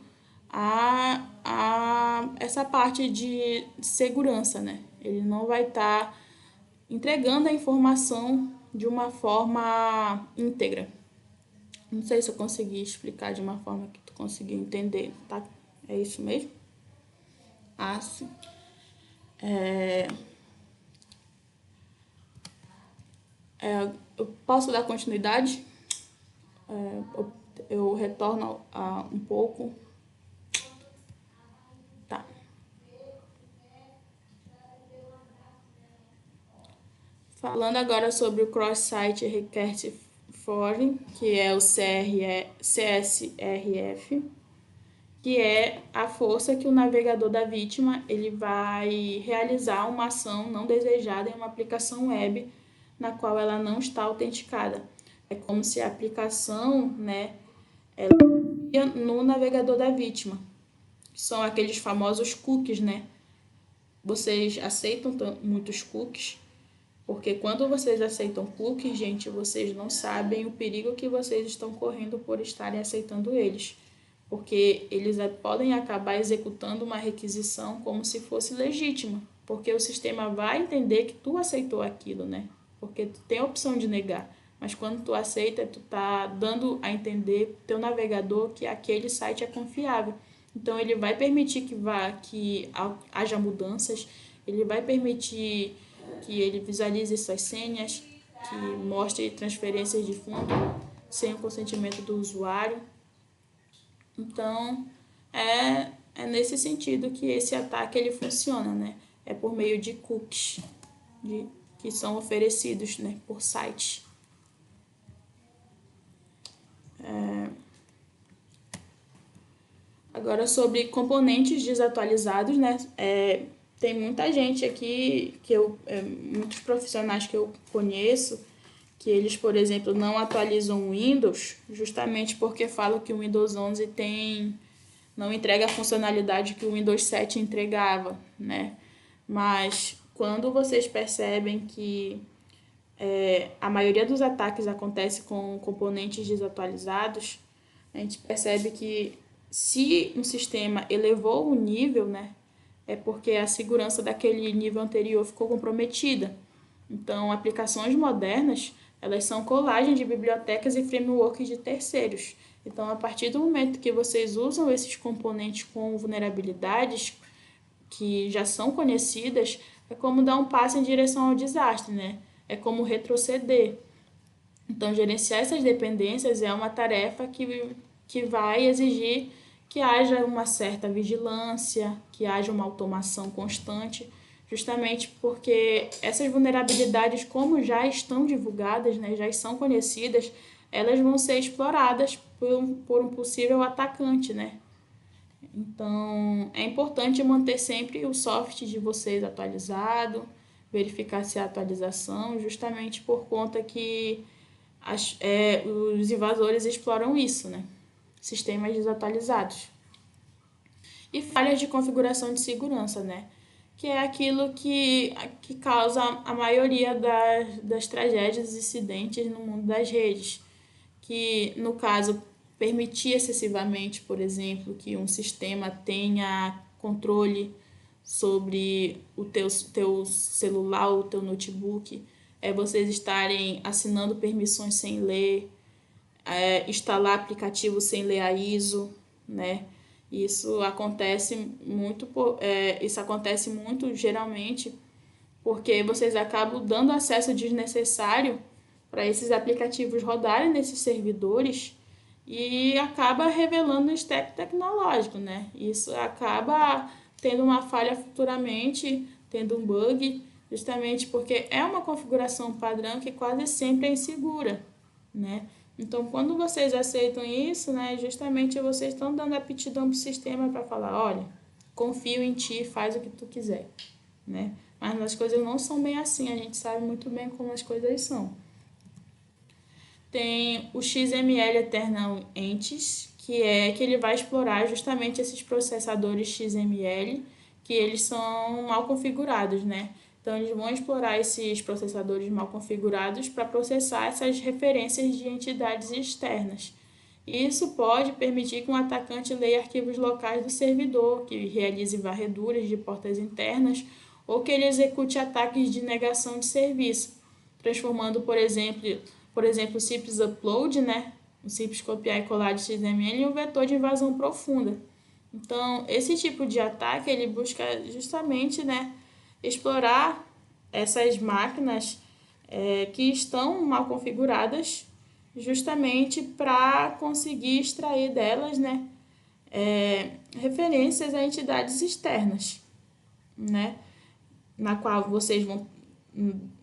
a essa parte de segurança, né? Ele não vai estar entregando a informação de uma forma íntegra. Não sei se eu consegui explicar de uma forma que tu conseguiu entender, tá? É isso mesmo? Ah, sim. Eu posso dar continuidade? Eu retorno um pouco. Tá. Falando agora sobre o Cross-Site Request Form, que é o CSRF, que é a força que o navegador da vítima ele vai realizar uma ação não desejada em uma aplicação web na qual ela não está autenticada. É como se a aplicação, né, ela ia no navegador da vítima. São aqueles famosos cookies, né? Vocês aceitam muitos cookies? Porque quando vocês aceitam cookies, gente, vocês não sabem o perigo que vocês estão correndo por estarem aceitando eles. Porque eles podem acabar executando uma requisição como se fosse legítima. Porque o sistema vai entender que tu aceitou aquilo, né? Porque tu tem a opção de negar. Mas quando tu aceita, tu tá dando a entender teu navegador que aquele site é confiável. Então ele vai permitir que haja mudanças, ele vai permitir que ele visualize suas senhas, que mostre transferências de fundo sem o consentimento do usuário. Então, é nesse sentido que esse ataque ele funciona, né? É por meio de cookies que são oferecidos, né, por site. Agora, sobre componentes desatualizados, né? Tem muita gente aqui, muitos profissionais que eu conheço, que eles, por exemplo, não atualizam o Windows, justamente porque falam que o Windows 11 não entrega a funcionalidade que o Windows 7 entregava, né? Mas quando vocês percebem que a maioria dos ataques acontece com componentes desatualizados, a gente percebe que se um sistema elevou o nível, né, é porque a segurança daquele nível anterior ficou comprometida. Então, aplicações modernas, elas são colagem de bibliotecas e frameworks de terceiros. Então, a partir do momento que vocês usam esses componentes com vulnerabilidades que já são conhecidas, é como dar um passo em direção ao desastre, né? É como retroceder. Então, gerenciar essas dependências é uma tarefa que vai exigir que haja uma certa vigilância, que haja uma automação constante, justamente porque essas vulnerabilidades, como já estão divulgadas, né, já são conhecidas, elas vão ser exploradas por um possível atacante, né? Então, é importante manter sempre o software de vocês atualizado, verificar se há atualização, justamente por conta que os invasores exploram isso, né? Sistemas desatualizados. E falhas de configuração de segurança, né? Que é aquilo que causa a maioria das tragédias e incidentes no mundo das redes. Que, no caso, permitir excessivamente, por exemplo, que um sistema tenha controle sobre o teu celular ou o teu notebook, vocês estarem assinando permissões sem ler, instalar aplicativo sem ler a ISO, né? Isso acontece muito geralmente porque vocês acabam dando acesso desnecessário para esses aplicativos rodarem nesses servidores e acaba revelando o stack tecnológico, né? Isso acaba tendo uma falha futuramente, tendo um bug, justamente porque é uma configuração padrão que quase sempre é insegura, né? Então, quando vocês aceitam isso, né, justamente vocês estão dando aptidão para o sistema para falar, olha, confio em ti, faz o que tu quiser, né? Mas as coisas não são bem assim, a gente sabe muito bem como as coisas são. Tem o XML Eternal Entities, que ele vai explorar justamente esses processadores XML, que eles são mal configurados, né? Então, eles vão explorar esses processadores mal configurados para processar essas referências de entidades externas. Isso pode permitir que um atacante leia arquivos locais do servidor, que realize varreduras de portas internas ou que ele execute ataques de negação de serviço, transformando, por exemplo, o simples upload, né, um simples copiar e colar de XML em um vetor de invasão profunda. Então, esse tipo de ataque ele busca justamente, né, explorar essas máquinas que estão mal configuradas, justamente para conseguir extrair delas, né, referências a entidades externas, né, na qual vocês vão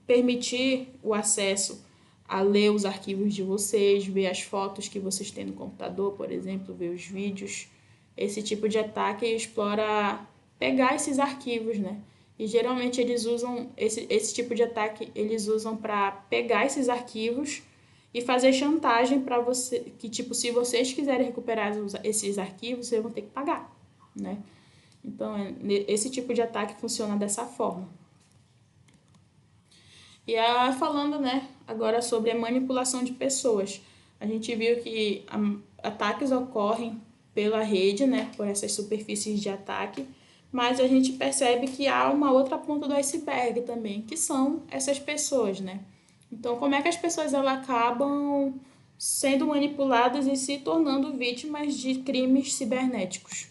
permitir o acesso a ler os arquivos de vocês, ver as fotos que vocês têm no computador, por exemplo, ver os vídeos. Esse tipo de ataque explora pegar esses arquivos, né? E geralmente eles usam esse tipo de ataque, eles usam para pegar esses arquivos e fazer chantagem para você, que tipo, se vocês quiserem recuperar esses arquivos, vocês vão ter que pagar, né? Então, esse tipo de ataque funciona dessa forma. E falando, né, agora sobre a manipulação de pessoas. A gente viu que ataques ocorrem pela rede, né, por essas superfícies de ataque, mas a gente percebe que há uma outra ponta do iceberg também, que são essas pessoas, né? Então, como é que as pessoas elas acabam sendo manipuladas e se tornando vítimas de crimes cibernéticos?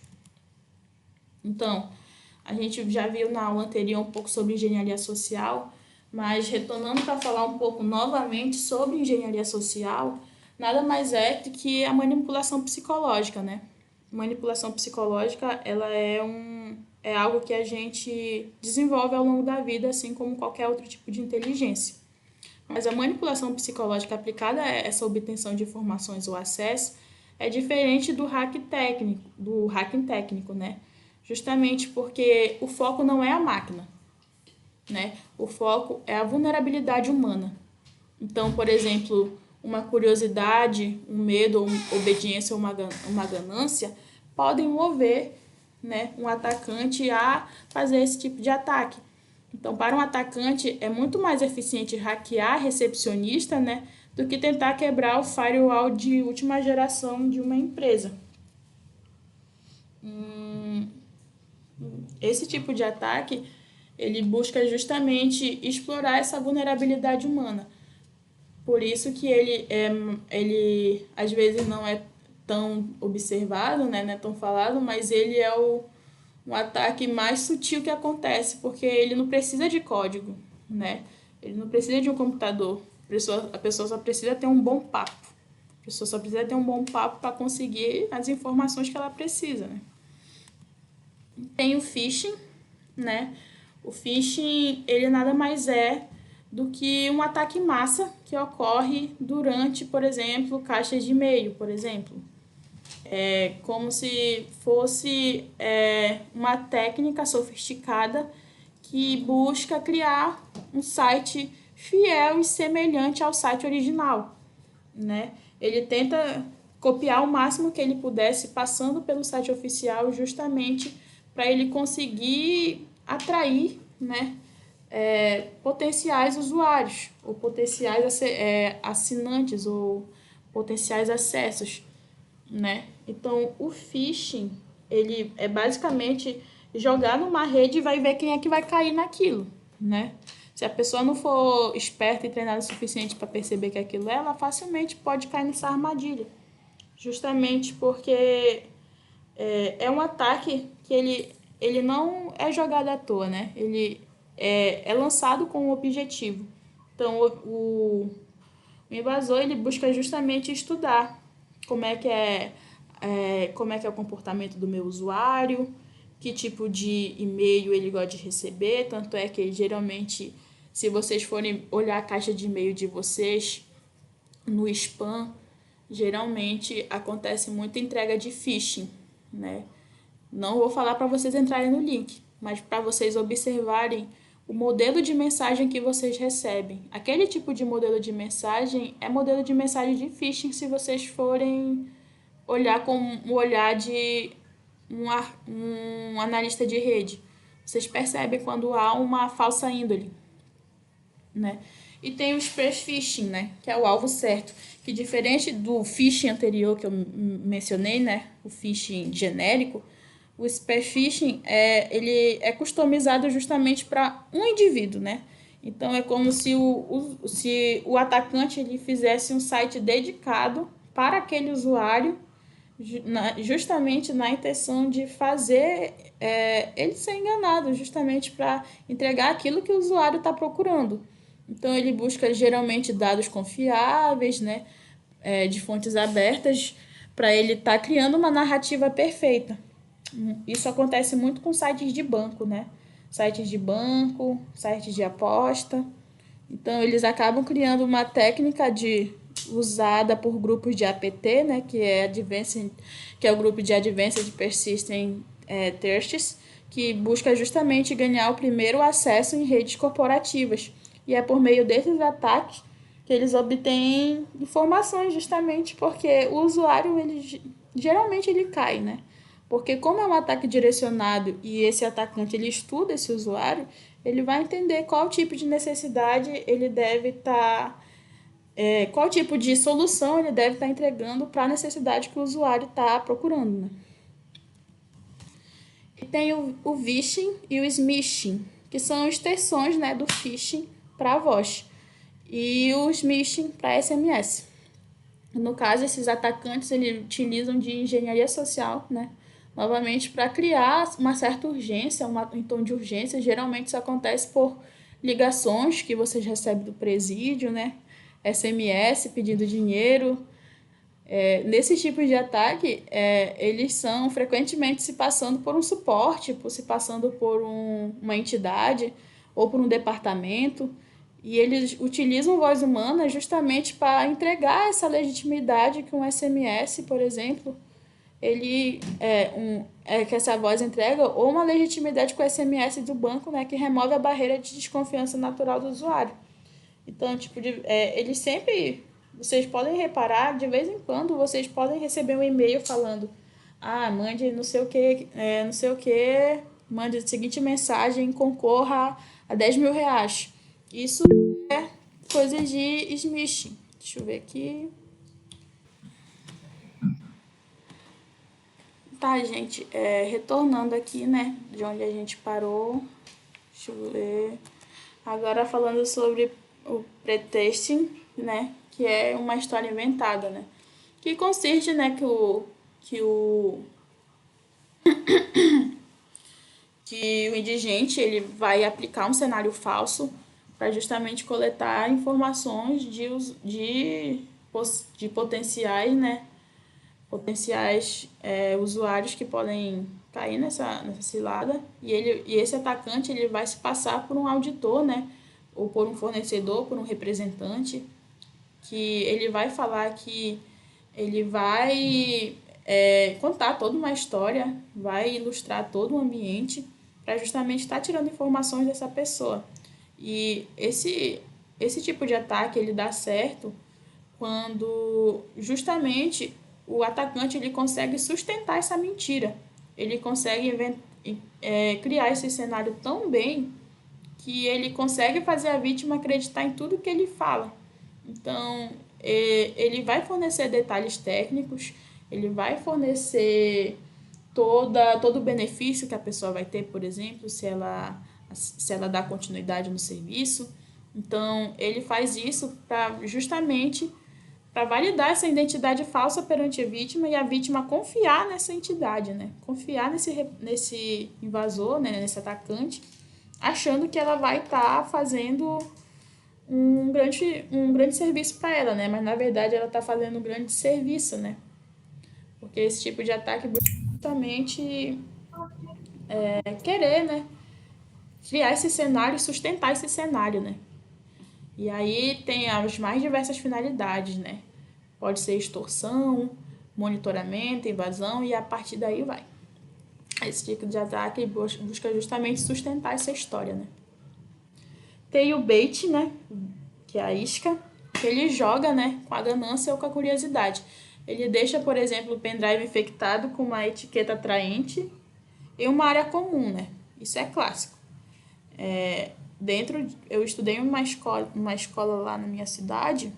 Então, a gente já viu na aula anterior um pouco sobre engenharia social, mas retornando para falar um pouco novamente sobre engenharia social, nada mais é do que a manipulação psicológica, né? Manipulação psicológica, ela é algo que a gente desenvolve ao longo da vida, assim como qualquer outro tipo de inteligência. Mas a manipulação psicológica aplicada a essa obtenção de informações ou acesso é diferente do hacking técnico, né? Justamente porque o foco não é a máquina, né? O foco é a vulnerabilidade humana. Então, por exemplo, uma curiosidade, um medo, uma obediência ou uma ganância podem mover, né, um atacante a fazer esse tipo de ataque. Então, para um atacante, é muito mais eficiente hackear a recepcionista, né, do que tentar quebrar o firewall de última geração de uma empresa. Esse tipo de ataque, ele busca justamente explorar essa vulnerabilidade humana. Por isso que ele às vezes não é tão observado, né, não é tão falado, mas ele é um ataque mais sutil que acontece, porque ele não precisa de código, né? Ele não precisa de um computador. A pessoa só precisa ter um bom papo. A pessoa só precisa ter um bom papo para conseguir as informações que ela precisa, né? Tem o phishing, né? O phishing, ele nada mais é do que um ataque em massa que ocorre durante, por exemplo, caixas de e-mail, por exemplo. É como se fosse uma técnica sofisticada que busca criar um site fiel e semelhante ao site original, né? Ele tenta copiar o máximo que ele pudesse, passando pelo site oficial, justamente para ele conseguir atrair, né, potenciais usuários, ou potenciais assinantes, ou potenciais acessos, né? Então, o phishing, ele é basicamente jogar numa rede e vai ver quem é que vai cair naquilo, né? Se a pessoa não for esperta e treinada o suficiente para perceber que aquilo ela facilmente pode cair nessa armadilha. Justamente porque é um ataque que ele não é jogado à toa, né? Ele é lançado com um objetivo. Então, o invasor ele busca justamente estudar como é que é o comportamento do meu usuário, que tipo de e-mail ele gosta de receber, tanto é que geralmente, se vocês forem olhar a caixa de e-mail de vocês no spam, geralmente acontece muita entrega de phishing, né? Não vou falar para vocês entrarem no link, mas para vocês observarem o modelo de mensagem que vocês recebem. Aquele tipo de modelo de mensagem é modelo de mensagem de phishing se vocês forem olhar com o olhar de um analista de rede. Vocês percebem quando há uma falsa índole, né? E tem o spear phishing, né? Que é o alvo certo. Que diferente do phishing anterior que eu mencionei, né? O phishing genérico, o spear phishing ele é customizado justamente para um indivíduo, né? Então é como se se o atacante ele fizesse um site dedicado para aquele usuário, justamente na intenção de fazer ele ser enganado, justamente para entregar aquilo que o usuário está procurando. Então ele busca geralmente dados confiáveis, né, de fontes abertas, para ele estar criando uma narrativa perfeita. Isso acontece muito com sites de banco, né? Sites de banco, sites de aposta. Então eles acabam criando uma técnica usada por grupos de APT, né, que é o grupo de Advanced Persistent Threats, que busca justamente ganhar o primeiro acesso em redes corporativas. E é por meio desses ataques que eles obtêm informações, justamente porque o usuário geralmente ele cai, né? Porque como é um ataque direcionado e esse atacante ele estuda esse usuário, ele vai entender qual tipo de necessidade ele deve estar, qual tipo de solução ele deve estar entregando para a necessidade que o usuário está procurando, né? E tem o phishing e o smishing, que são extensões, né, do phishing para voz e o smishing para SMS. No caso, esses atacantes eles utilizam de engenharia social, né? Novamente, para criar uma certa urgência, um tom de urgência. Geralmente isso acontece por ligações que vocês recebem do presídio, né? SMS pedindo dinheiro. Nesse tipo de ataque, eles são frequentemente se passando por um suporte, se passando por uma entidade ou por um departamento. E eles utilizam voz humana justamente para entregar essa legitimidade que um SMS, por exemplo, que essa voz entrega, ou uma legitimidade com o SMS do banco, né, que remove a barreira de desconfiança natural do usuário. Então, eles sempre, vocês podem reparar, de vez em quando, vocês podem receber um e-mail falando, mande não sei o que, não sei o que, mande a seguinte mensagem, concorra a 10 mil reais. Isso é coisa de smishing. Deixa eu ver aqui. Tá, gente, retornando aqui, né, de onde a gente parou. Deixa eu ver. Agora falando sobre o pretexting, né, que é uma história inventada, né, que consiste, né, que o indigente ele vai aplicar um cenário falso para justamente coletar informações de potenciais usuários que podem cair nessa cilada, e esse atacante ele vai se passar por um auditor, né, ou por um fornecedor, por um representante, que ele vai falar que ele vai contar toda uma história, vai ilustrar todo o ambiente para justamente estar tirando informações dessa pessoa. E esse tipo de ataque ele dá certo quando justamente o atacante ele consegue sustentar essa mentira. Ele consegue criar esse cenário tão bem que ele consegue fazer a vítima acreditar em tudo que ele fala. Então, ele vai fornecer detalhes técnicos, ele vai fornecer todo o benefício que a pessoa vai ter, por exemplo, se ela dá continuidade no serviço. Então, ele faz isso justamente para validar essa identidade falsa perante a vítima e a vítima confiar nessa entidade, né? Confiar nesse invasor, né? Nesse atacante, achando que ela vai estar fazendo um grande serviço para ela, né? Mas na verdade ela está fazendo um grande serviço, né? Porque esse tipo de ataque justamente querer, né? Criar esse cenário e sustentar esse cenário, né? E aí tem as mais diversas finalidades, né? Pode ser extorsão, monitoramento, invasão e a partir daí vai. Esse tipo de ataque busca justamente sustentar essa história, né? Tem o bait, né? Que é a isca, que ele joga, né? Com a ganância ou com a curiosidade. Ele deixa, por exemplo, o pendrive infectado com uma etiqueta atraente e uma área comum, né? Isso é clássico. Eu estudei em uma escola lá na minha cidade,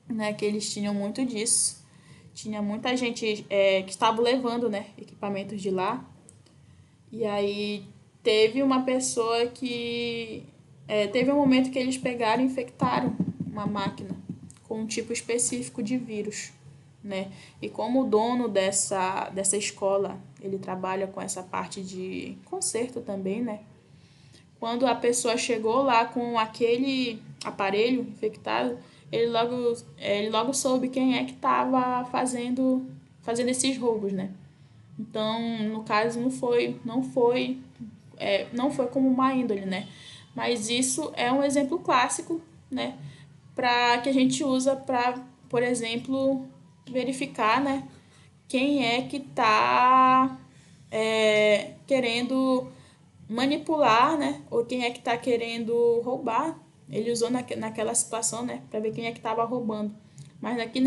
né, que eles tinham muito disso. Tinha muita gente que estava levando, né, equipamentos de lá. E aí teve uma pessoa que... teve um momento que eles pegaram e infectaram uma máquina com um tipo específico de vírus, né? E como o dono dessa escola, ele trabalha com essa parte de conserto também, né? Quando a pessoa chegou lá com aquele aparelho infectado, ele logo soube quem é que estava fazendo esses roubos, né? Então, no caso, não foi como má índole, né? Mas isso é um exemplo clássico, né? Que a gente usa para, por exemplo, verificar, né? Quem é que está querendo manipular, né? Ou quem é que está querendo roubar. Ele usou naquela situação, né? Para ver quem é que estava roubando. Mas aqui,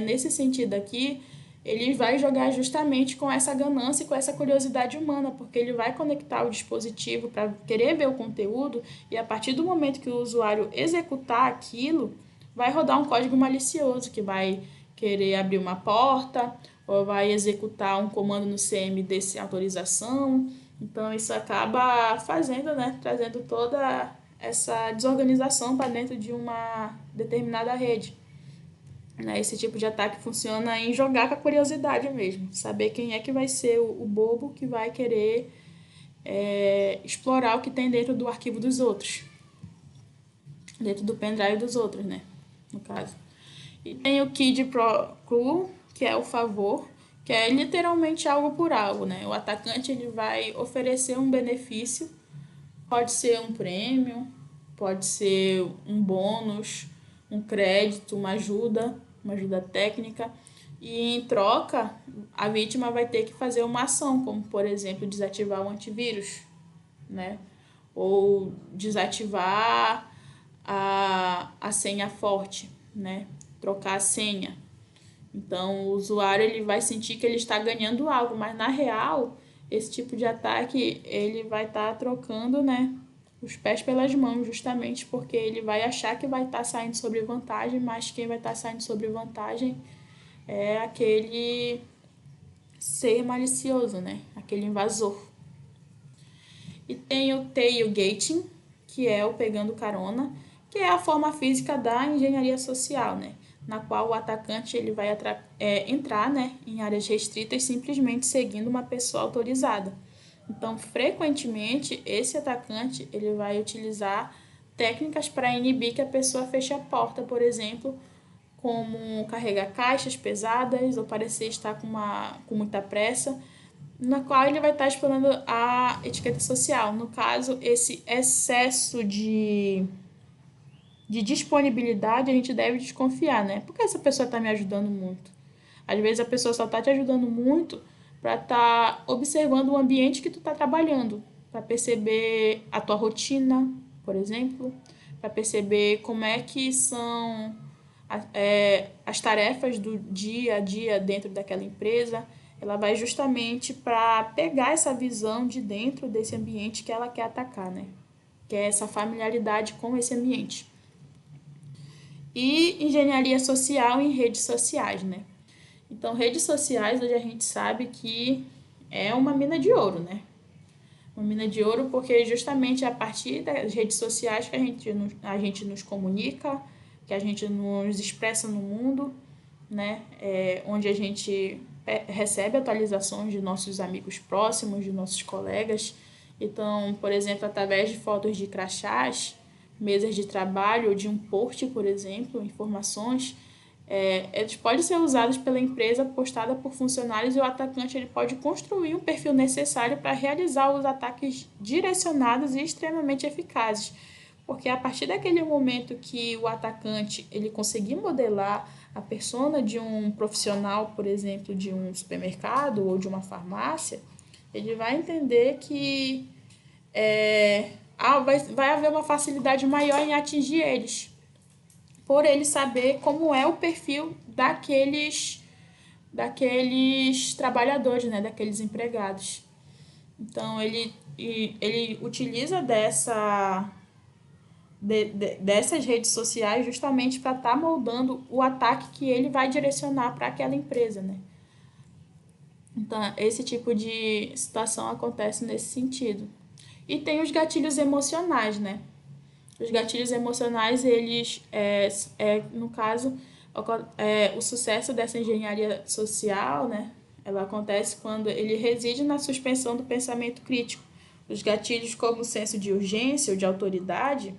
nesse sentido aqui, ele vai jogar justamente com essa ganância e com essa curiosidade humana, porque ele vai conectar o dispositivo para querer ver o conteúdo e a partir do momento que o usuário executar aquilo, vai rodar um código malicioso que vai querer abrir uma porta ou vai executar um comando no CMD sem autorização. Então isso acaba fazendo, né, trazendo toda essa desorganização para dentro de uma determinada rede. Né? Esse tipo de ataque funciona em jogar com a curiosidade mesmo, saber quem é que vai ser o bobo que vai querer explorar o que tem dentro do arquivo dos outros, dentro do pendrive dos outros, né, no caso. E tem o quid pro quo, que é o favor, que é literalmente algo por algo, né? O atacante ele vai oferecer um benefício, pode ser um prêmio, pode ser um bônus, um crédito, uma ajuda técnica, e em troca a vítima vai ter que fazer uma ação, como por exemplo desativar o antivírus, né? Ou desativar a senha forte, né? Trocar a senha. Então, o usuário ele vai sentir que ele está ganhando algo, mas na real, esse tipo de ataque ele vai estar trocando, né, os pés pelas mãos, justamente porque ele vai achar que vai estar saindo sobre vantagem, mas quem vai estar saindo sobre vantagem é aquele ser malicioso, né, aquele invasor. E tem o tailgating, que é o pegando carona, que é a forma física da engenharia social, né? Na qual o atacante ele vai entrar, né, em áreas restritas simplesmente seguindo uma pessoa autorizada. Então, frequentemente, esse atacante ele vai utilizar técnicas para inibir que a pessoa feche a porta, por exemplo, como carregar caixas pesadas ou parecer estar com muita pressa, na qual ele vai estar explorando a etiqueta social. No caso, esse excesso de disponibilidade a gente deve desconfiar, né? Porque essa pessoa está me ajudando muito. Às vezes a pessoa só está te ajudando muito para estar observando o ambiente que tu está trabalhando, para perceber a tua rotina, por exemplo, para perceber como é que são as tarefas do dia a dia dentro daquela empresa. Ela vai justamente para pegar essa visão de dentro desse ambiente que ela quer atacar, né? Que é essa familiaridade com esse ambiente. E engenharia social em redes sociais, né? Então, redes sociais, hoje a gente sabe que é uma mina de ouro, né? Uma mina de ouro porque justamente é a partir das redes sociais que a gente nos comunica, que a gente nos expressa no mundo, né? Onde a gente recebe atualizações de nossos amigos próximos, de nossos colegas. Então, por exemplo, através de fotos de crachás, mesas de trabalho ou de um post, por exemplo, informações, eles podem ser usados pela empresa, postada por funcionários, e o atacante ele pode construir um perfil necessário para realizar os ataques direcionados e extremamente eficazes. Porque a partir daquele momento que o atacante ele conseguir modelar a persona de um profissional, por exemplo, de um supermercado ou de uma farmácia, ele vai entender que vai haver uma facilidade maior em atingir eles, por ele saber como é o perfil daqueles trabalhadores, né, daqueles empregados. Então, ele e ele utiliza dessas redes sociais justamente para estar moldando o ataque que ele vai direcionar para aquela empresa, né? Então, esse tipo de situação acontece nesse sentido. E tem os gatilhos emocionais, né? Os gatilhos emocionais, eles, no caso, o sucesso dessa engenharia social, né? Ela acontece quando ele reside na suspensão do pensamento crítico. Os gatilhos, como o senso de urgência ou de autoridade,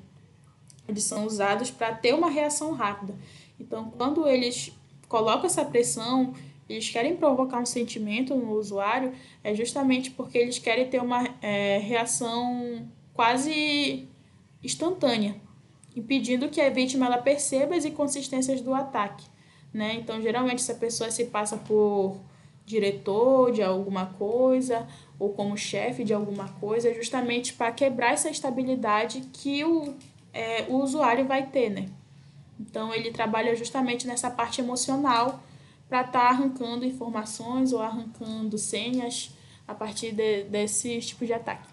eles são usados para ter uma reação rápida. Então, quando eles colocam essa pressão, eles querem provocar um sentimento no usuário, é justamente porque eles querem ter uma reação quase instantânea, impedindo que a vítima ela perceba as inconsistências do ataque, né? Então, geralmente, essa pessoa se passa por diretor de alguma coisa ou como chefe de alguma coisa, justamente para quebrar essa estabilidade que o usuário vai ter, né? Então, ele trabalha justamente nessa parte emocional para estar arrancando informações ou arrancando senhas a partir desse tipo de ataque.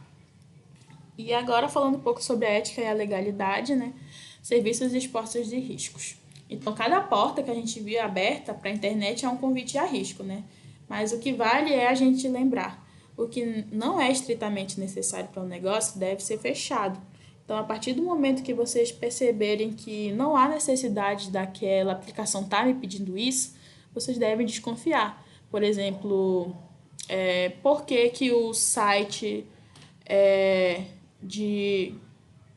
E agora falando um pouco sobre a ética e a legalidade, né? Serviços expostos de riscos. Então, cada porta que a gente vê aberta para a internet é um convite a risco, né? Mas o que vale é a gente lembrar. O que não é estritamente necessário para um negócio deve ser fechado. Então, a partir do momento que vocês perceberem que não há necessidade daquela aplicação estar me pedindo isso, vocês devem desconfiar. Por exemplo, por que que o site é, de,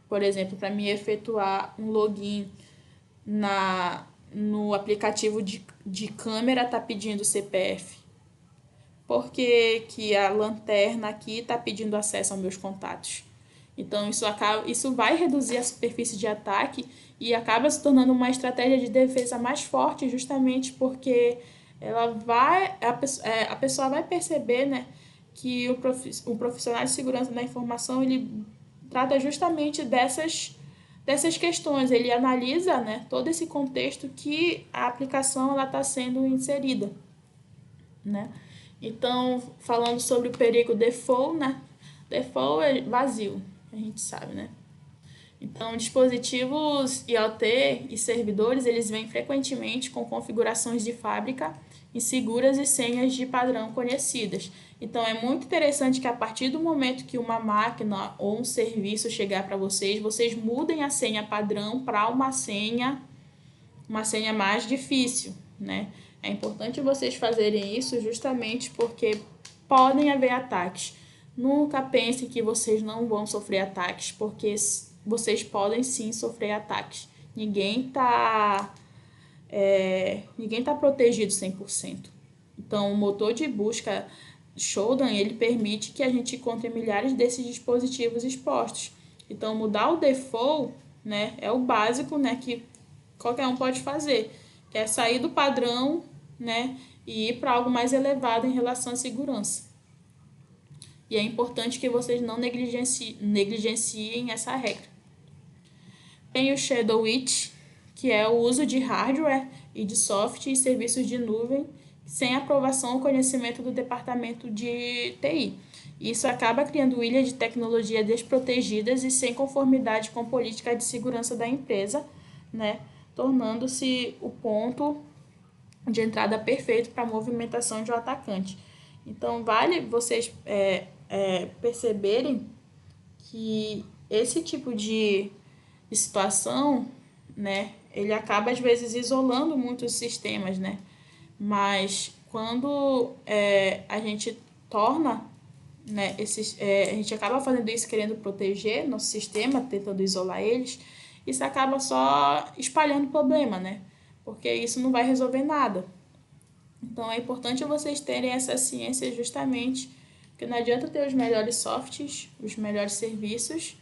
por exemplo, para mim efetuar um login no aplicativo de câmera está pedindo CPF? Por que a lanterna aqui está pedindo acesso aos meus contatos? Então, isso vai reduzir a superfície de ataque e acaba se tornando uma estratégia de defesa mais forte, justamente porque a pessoa vai perceber, né, que o profissional de segurança da informação ele trata justamente dessas questões. Ele analisa, né, todo esse contexto que a aplicação está sendo inserida, né? Então, falando sobre o perigo default, né? Default é vazio, a gente sabe, né? Então, dispositivos IoT e servidores, eles vêm frequentemente com configurações de fábrica inseguras e senhas de padrão conhecidas. Então, é muito interessante que a partir do momento que uma máquina ou um serviço chegar para vocês mudem a senha padrão para uma senha mais difícil, né? É importante vocês fazerem isso justamente porque podem haver ataques. Nunca pensem que vocês não vão sofrer ataques, porque vocês podem sim sofrer ataques. Ninguém tá protegido 100%. Então, o motor de busca Shodan, ele permite que a gente encontre milhares desses dispositivos expostos. Então, mudar o default, né, é o básico, né, que qualquer um pode fazer, que é sair do padrão, né, e ir para algo mais elevado em relação à segurança. E é importante que vocês não negligenciem essa regra. Tem o Shadowit, que é o uso de hardware e de software e serviços de nuvem sem aprovação ou conhecimento do departamento de TI. Isso acaba criando ilhas de tecnologia desprotegidas e sem conformidade com a política de segurança da empresa, né? Tornando-se o ponto de entrada perfeito para a movimentação de um atacante. Então, vale vocês perceberem que esse tipo de situação, né, ele acaba às vezes isolando muitos sistemas, né? Mas quando a gente torna, né, a gente acaba fazendo isso querendo proteger nosso sistema, tentando isolar eles, isso acaba só espalhando o problema, né? Porque isso não vai resolver nada. Então é importante vocês terem essa ciência justamente, porque não adianta ter os melhores softs, os melhores serviços,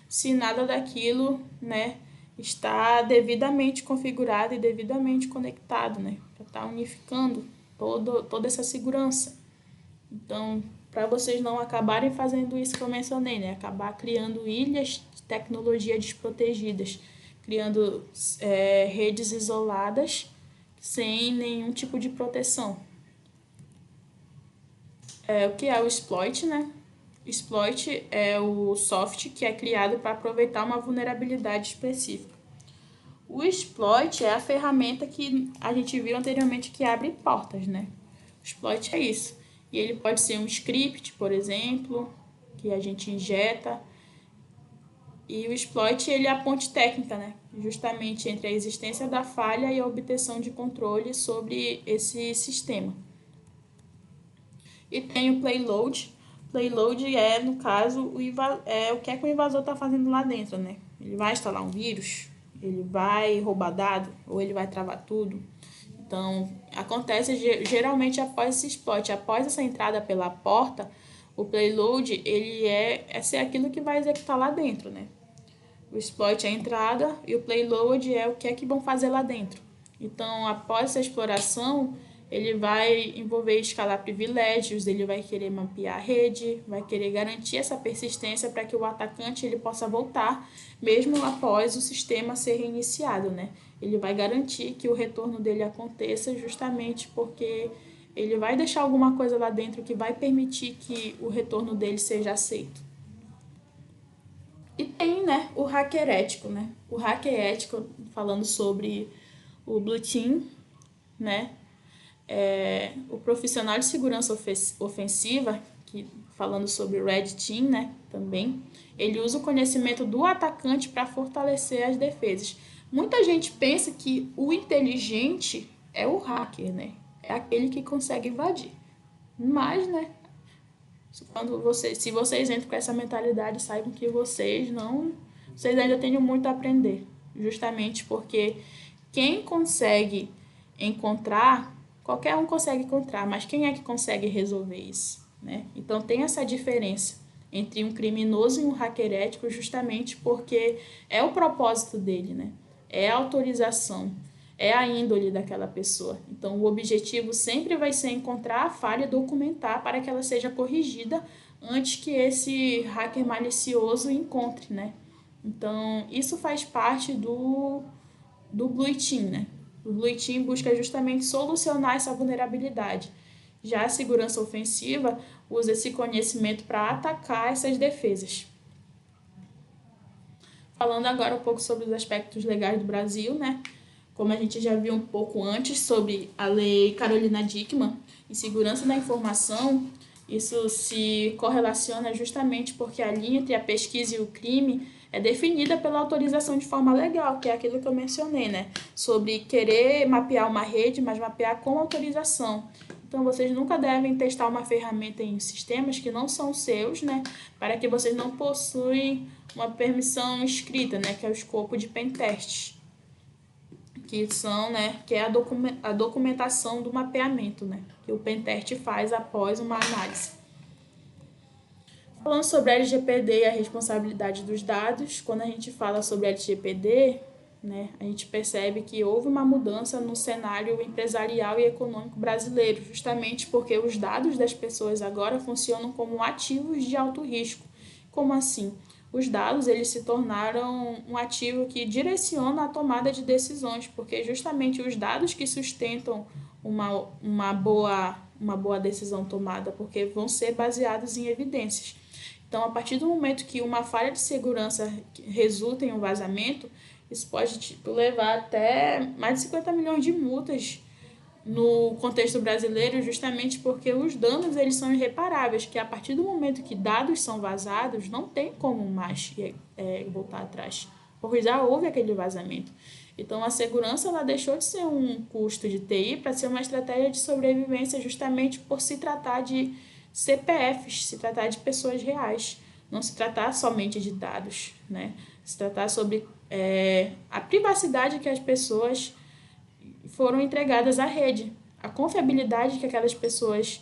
se nada daquilo, né, está devidamente configurado e devidamente conectado, né, para estar unificando toda essa segurança. Então, para vocês não acabarem fazendo isso que eu mencionei, né, acabar criando ilhas de tecnologia desprotegidas, criando redes isoladas sem nenhum tipo de proteção. O que é o exploit, né? Exploit é o software que é criado para aproveitar uma vulnerabilidade específica. O exploit é a ferramenta que a gente viu anteriormente que abre portas, né? O exploit é isso. E ele pode ser um script, por exemplo, que a gente injeta. E o exploit ele é a ponte técnica, né? Justamente entre a existência da falha e a obtenção de controle sobre esse sistema. E tem o payload. Payload é, no caso, o que é que o invasor está fazendo lá dentro, né? Ele vai instalar um vírus, ele vai roubar dado ou ele vai travar tudo. Então, acontece geralmente após esse exploit, após essa entrada pela porta, o payload ele é aquilo que vai executar lá dentro, né? O exploit é a entrada e o payload é o que é que vão fazer lá dentro. Então, após essa exploração, ele vai envolver escalar privilégios, ele vai querer mapear a rede, vai querer garantir essa persistência para que o atacante ele possa voltar, mesmo após o sistema ser reiniciado, né? Ele vai garantir que o retorno dele aconteça justamente porque ele vai deixar alguma coisa lá dentro que vai permitir que o retorno dele seja aceito. E tem, né, o hacker ético, né? O hacker ético, falando sobre o Blue Team, né? O profissional de segurança ofensiva, que falando sobre o Red Team, né, também, ele usa o conhecimento do atacante para fortalecer as defesas. Muita gente pensa que o inteligente é o hacker, né? É aquele que consegue invadir. Mas, né, se vocês entram com essa mentalidade, saibam que vocês ainda têm muito a aprender, justamente porque quem consegue encontrar, qualquer um consegue encontrar, mas quem é que consegue resolver isso, né? Então tem essa diferença entre um criminoso e um hacker ético, justamente porque é o propósito dele, né? É a autorização, é a índole daquela pessoa. Então, o objetivo sempre vai ser encontrar a falha e documentar para que ela seja corrigida antes que esse hacker malicioso encontre, né? Então, isso faz parte do Blue Team, né? O Blue Team busca justamente solucionar essa vulnerabilidade. Já a segurança ofensiva usa esse conhecimento para atacar essas defesas. Falando agora um pouco sobre os aspectos legais do Brasil, né? Como a gente já viu um pouco antes sobre a Lei Carolina Dickmann em segurança da informação, isso se correlaciona justamente porque a linha entre a pesquisa e o crime é definida pela autorização de forma legal, que é aquilo que eu mencionei, né? Sobre querer mapear uma rede, mas mapear com autorização. Então, vocês nunca devem testar uma ferramenta em sistemas que não são seus, né? Para que vocês não possuem uma permissão escrita, né? Que é o escopo de pentest, que são, né, que é a documentação do mapeamento, né, que o pentest faz após uma análise. Falando sobre a LGPD e a responsabilidade dos dados, quando a gente fala sobre a LGPD, né, a gente percebe que houve uma mudança no cenário empresarial e econômico brasileiro, justamente porque os dados das pessoas agora funcionam como ativos de alto risco. Como assim? Os dados eles se tornaram um ativo que direciona a tomada de decisões, porque justamente os dados que sustentam uma boa decisão tomada, porque vão ser baseados em evidências. Então, a partir do momento que uma falha de segurança resulta em um vazamento, isso pode levar até mais de 50 milhões de multas no contexto brasileiro, justamente porque os danos eles são irreparáveis, que a partir do momento que dados são vazados, não tem como mais voltar atrás, porque já houve aquele vazamento. Então, a segurança ela deixou de ser um custo de TI para ser uma estratégia de sobrevivência, justamente por se tratar de CPFs, se tratar de pessoas reais, não se tratar somente de dados, né? Se tratar sobre a privacidade que as pessoas foram entregadas à rede. A confiabilidade que aquelas pessoas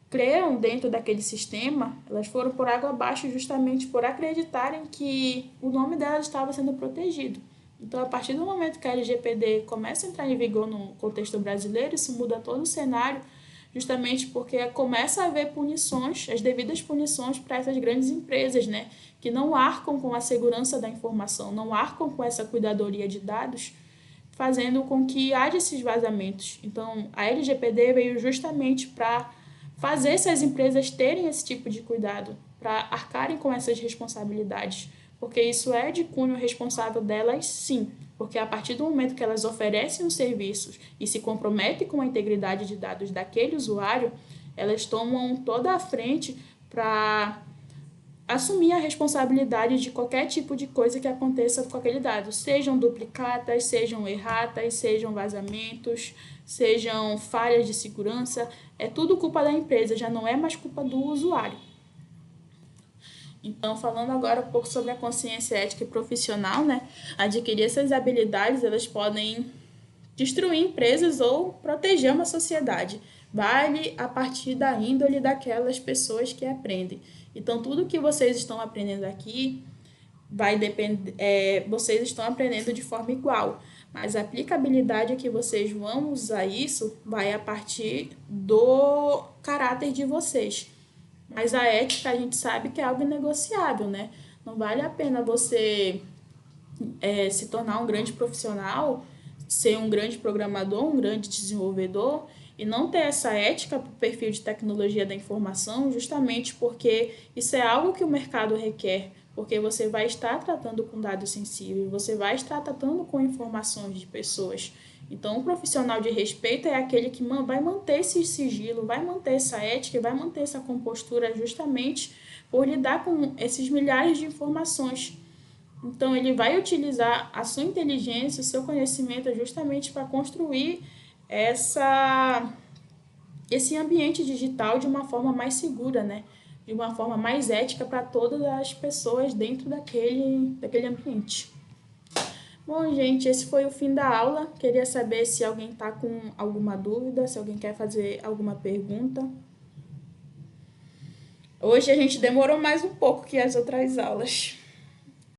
criam dentro daquele sistema, elas foram por água abaixo justamente por acreditarem que o nome delas estava sendo protegido. Então, a partir do momento que a LGPD começa a entrar em vigor no contexto brasileiro, isso muda todo o cenário, justamente porque começa a haver punições, as devidas punições para essas grandes empresas, né, que não arcam com a segurança da informação, não arcam com essa cuidadoria de dados, fazendo com que haja esses vazamentos. Então, a LGPD veio justamente para fazer essas empresas terem esse tipo de cuidado, para arcarem com essas responsabilidades, porque isso é de cunho responsável delas, sim, porque a partir do momento que elas oferecem os serviços e se comprometem com a integridade de dados daquele usuário, elas tomam toda a frente para assumir a responsabilidade de qualquer tipo de coisa que aconteça com aquele dado, sejam duplicatas, sejam erratas, sejam vazamentos, sejam falhas de segurança, é tudo culpa da empresa, já não é mais culpa do usuário. Então, falando agora um pouco sobre a consciência ética e profissional, né? Adquirir essas habilidades, elas podem destruir empresas ou proteger uma sociedade. Vale a partir da índole daquelas pessoas que aprendem. Então, tudo que vocês estão aprendendo aqui vai depender, vocês estão aprendendo de forma igual, mas a aplicabilidade que vocês vão usar isso vai a partir do caráter de vocês. Mas a ética a gente sabe que é algo inegociável, né? Não vale a pena você se tornar um grande profissional, ser um grande programador, um grande desenvolvedor e não ter essa ética para o perfil de tecnologia da informação, justamente porque isso é algo que o mercado requer, porque você vai estar tratando com dados sensíveis, você vai estar tratando com informações de pessoas. Então, um profissional de respeito é aquele que vai manter esse sigilo, vai manter essa ética, vai manter essa compostura justamente por lidar com esses milhares de informações. Então, ele vai utilizar a sua inteligência, o seu conhecimento justamente para construir esse ambiente digital de uma forma mais segura, né? De uma forma mais ética para todas as pessoas dentro daquele ambiente. Bom, gente, esse foi o fim da aula. Queria saber se alguém está com alguma dúvida, se alguém quer fazer alguma pergunta. Hoje a gente demorou mais um pouco que as outras aulas.